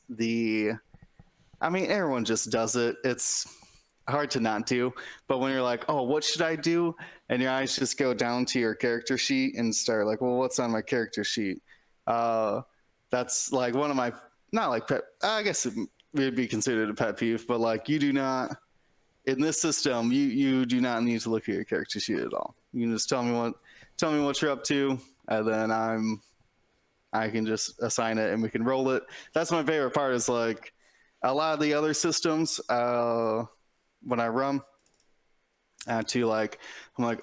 everyone just does it. It's hard to not do. But when you're like, oh, what should I do? And your eyes just go down to your character sheet and start like, well, what's on my character sheet? That's like one of my, not like pet, I guess it would be considered a pet peeve, but like you do not, in this system, you do not need to look at your character sheet at all. You can just tell me what you're up to, and then I can just assign it and we can roll it. That's my favorite part is like a lot of the other systems, when I run, I'm like,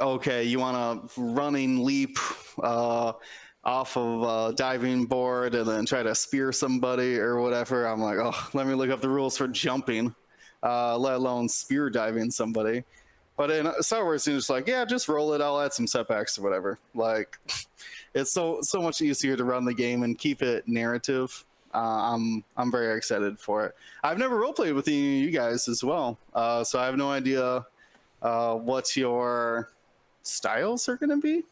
okay, you want a running leap off of a diving board and then try to spear somebody or whatever. I'm like, oh, let me look up the rules for jumping, let alone spear diving somebody. But in Star Wars, it's just like, yeah, just roll it. I'll add some setbacks or whatever. Like, it's so much easier to run the game and keep it narrative. I'm very excited for it. I've never roleplayed with you guys as well, so I have no idea what your styles are gonna be.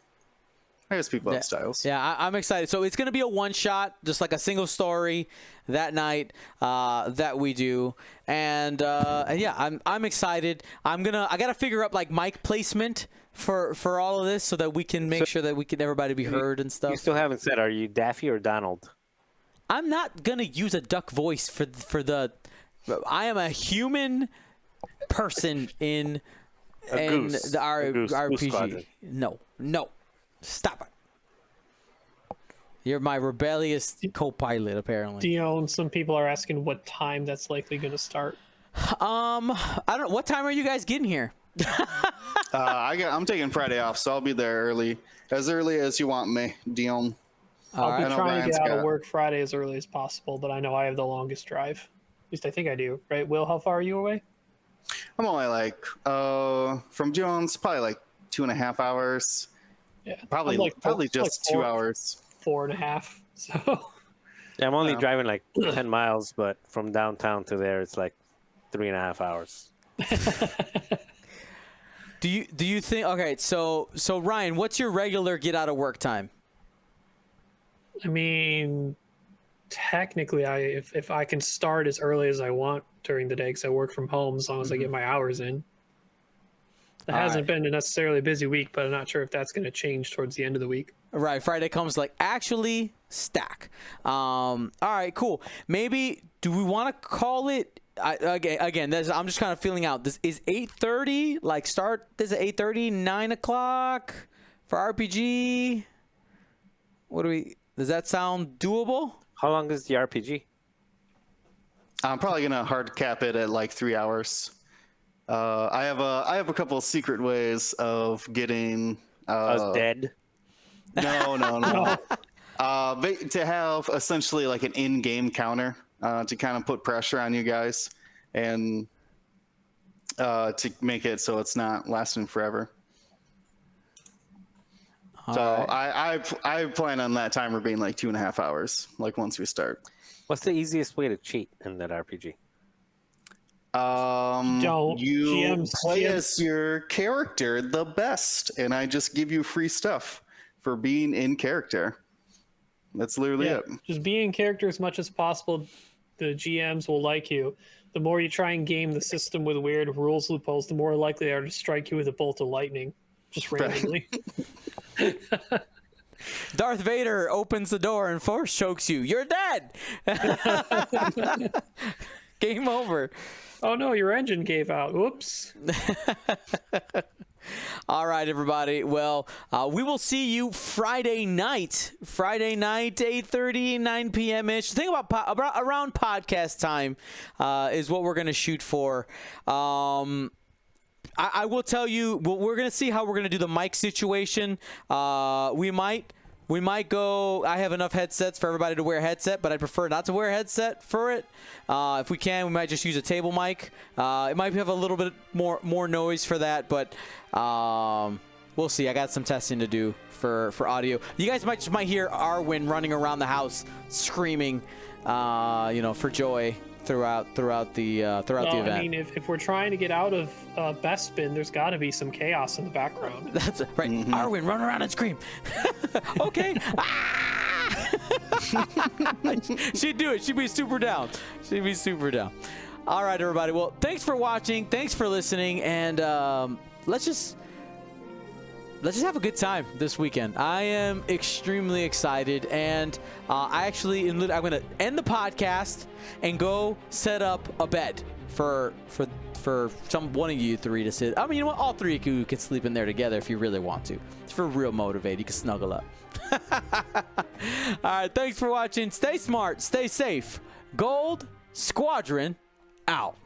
I guess people have styles. Yeah, I'm excited. So it's going to be a one-shot, just like a single story that night that we do. And yeah, I'm excited. I got to figure out like mic placement for all of this so that we can make sure that we can everybody be heard and stuff. You still haven't said, are you Daffy or Donald? I'm not going to use a duck voice for the I am a human person in the RPG. Squadron. No. Stop it. You're my rebellious co-pilot, apparently. Dion, some people are asking what time that's likely going to start. I don't. What time are you guys getting here? I'm taking Friday off, so I'll be there early as you want me, Dion. I'll be I know trying to get Ryan's out of got- work Friday as early as possible, but I know I have the longest drive. At least I think I do. Right, Will? How far are you away? I'm only like from Jones, probably like 2.5 hours. Yeah, Probably I'm like just 2 hours. 4.5. So Yeah, I'm only Yeah. driving like 10 miles, but from downtown to there, it's like 3.5 hours. Do you think? Okay, so Ryan, what's your regular get out of work time? I mean, technically, if I can start as early as I want during the day because I work from home, as long as I get my hours in. It All hasn't right. been a necessarily busy week, but I'm not sure if that's going to change towards the end of the week. Right, Friday comes like actually stack. All right, cool. Maybe do we want to call it? Again, I'm just kind of feeling out. This is 8:30. Like start this at 8:30, 9 o'clock for RPG. What do we? Does that sound doable? How long is the RPG? I'm probably gonna hard cap it at like 3 hours. I have a couple of secret ways of getting. Us dead. No. To have essentially like an in-game counter to kind of put pressure on you guys and to make it so it's not lasting forever. So All right. I plan on that timer being like 2.5 hours, like once we start. What's the easiest way to cheat in that RPG? Don't. You GMs play as your character the best, and I just give you free stuff for being in character. That's literally Yeah, it. just be in character as much as possible. The GMs will like you. The more you try and game the system with weird rules loopholes, the more likely they are to strike you with a bolt of lightning, just randomly. Darth Vader opens the door and force chokes you. You're dead. Game over. Oh no, your engine gave out. Whoops. All right, everybody. Well, we will see you Friday night. Friday night, 8:30, 9 p.m. ish. The thing about around podcast time is what we're going to shoot for. I will tell you, we're going to see how we're going to do the mic situation. We might go. I have enough headsets for everybody to wear a headset, but I prefer not to wear a headset for it. If we can, we might just use a table mic. It might have a little bit more noise for that, but we'll see. I got some testing to do for audio. You guys might hear Arwen running around the house screaming, for joy throughout the event. I mean, if we're trying to get out of Bespin, there's got to be some chaos in the background. That's right. Arwen, run around and scream. Okay. She'd do it. She'd be super down. All right, everybody. Well, thanks for watching. Thanks for listening. And let's just have a good time this weekend. I am extremely excited. And I'm going to end the podcast and go set up a bed for one of you three to sit. I mean, you know what? All three of you can sleep in there together if you really want to. It's for real motivated. You can snuggle up. All right. Thanks for watching. Stay smart. Stay safe. Gold Squadron out.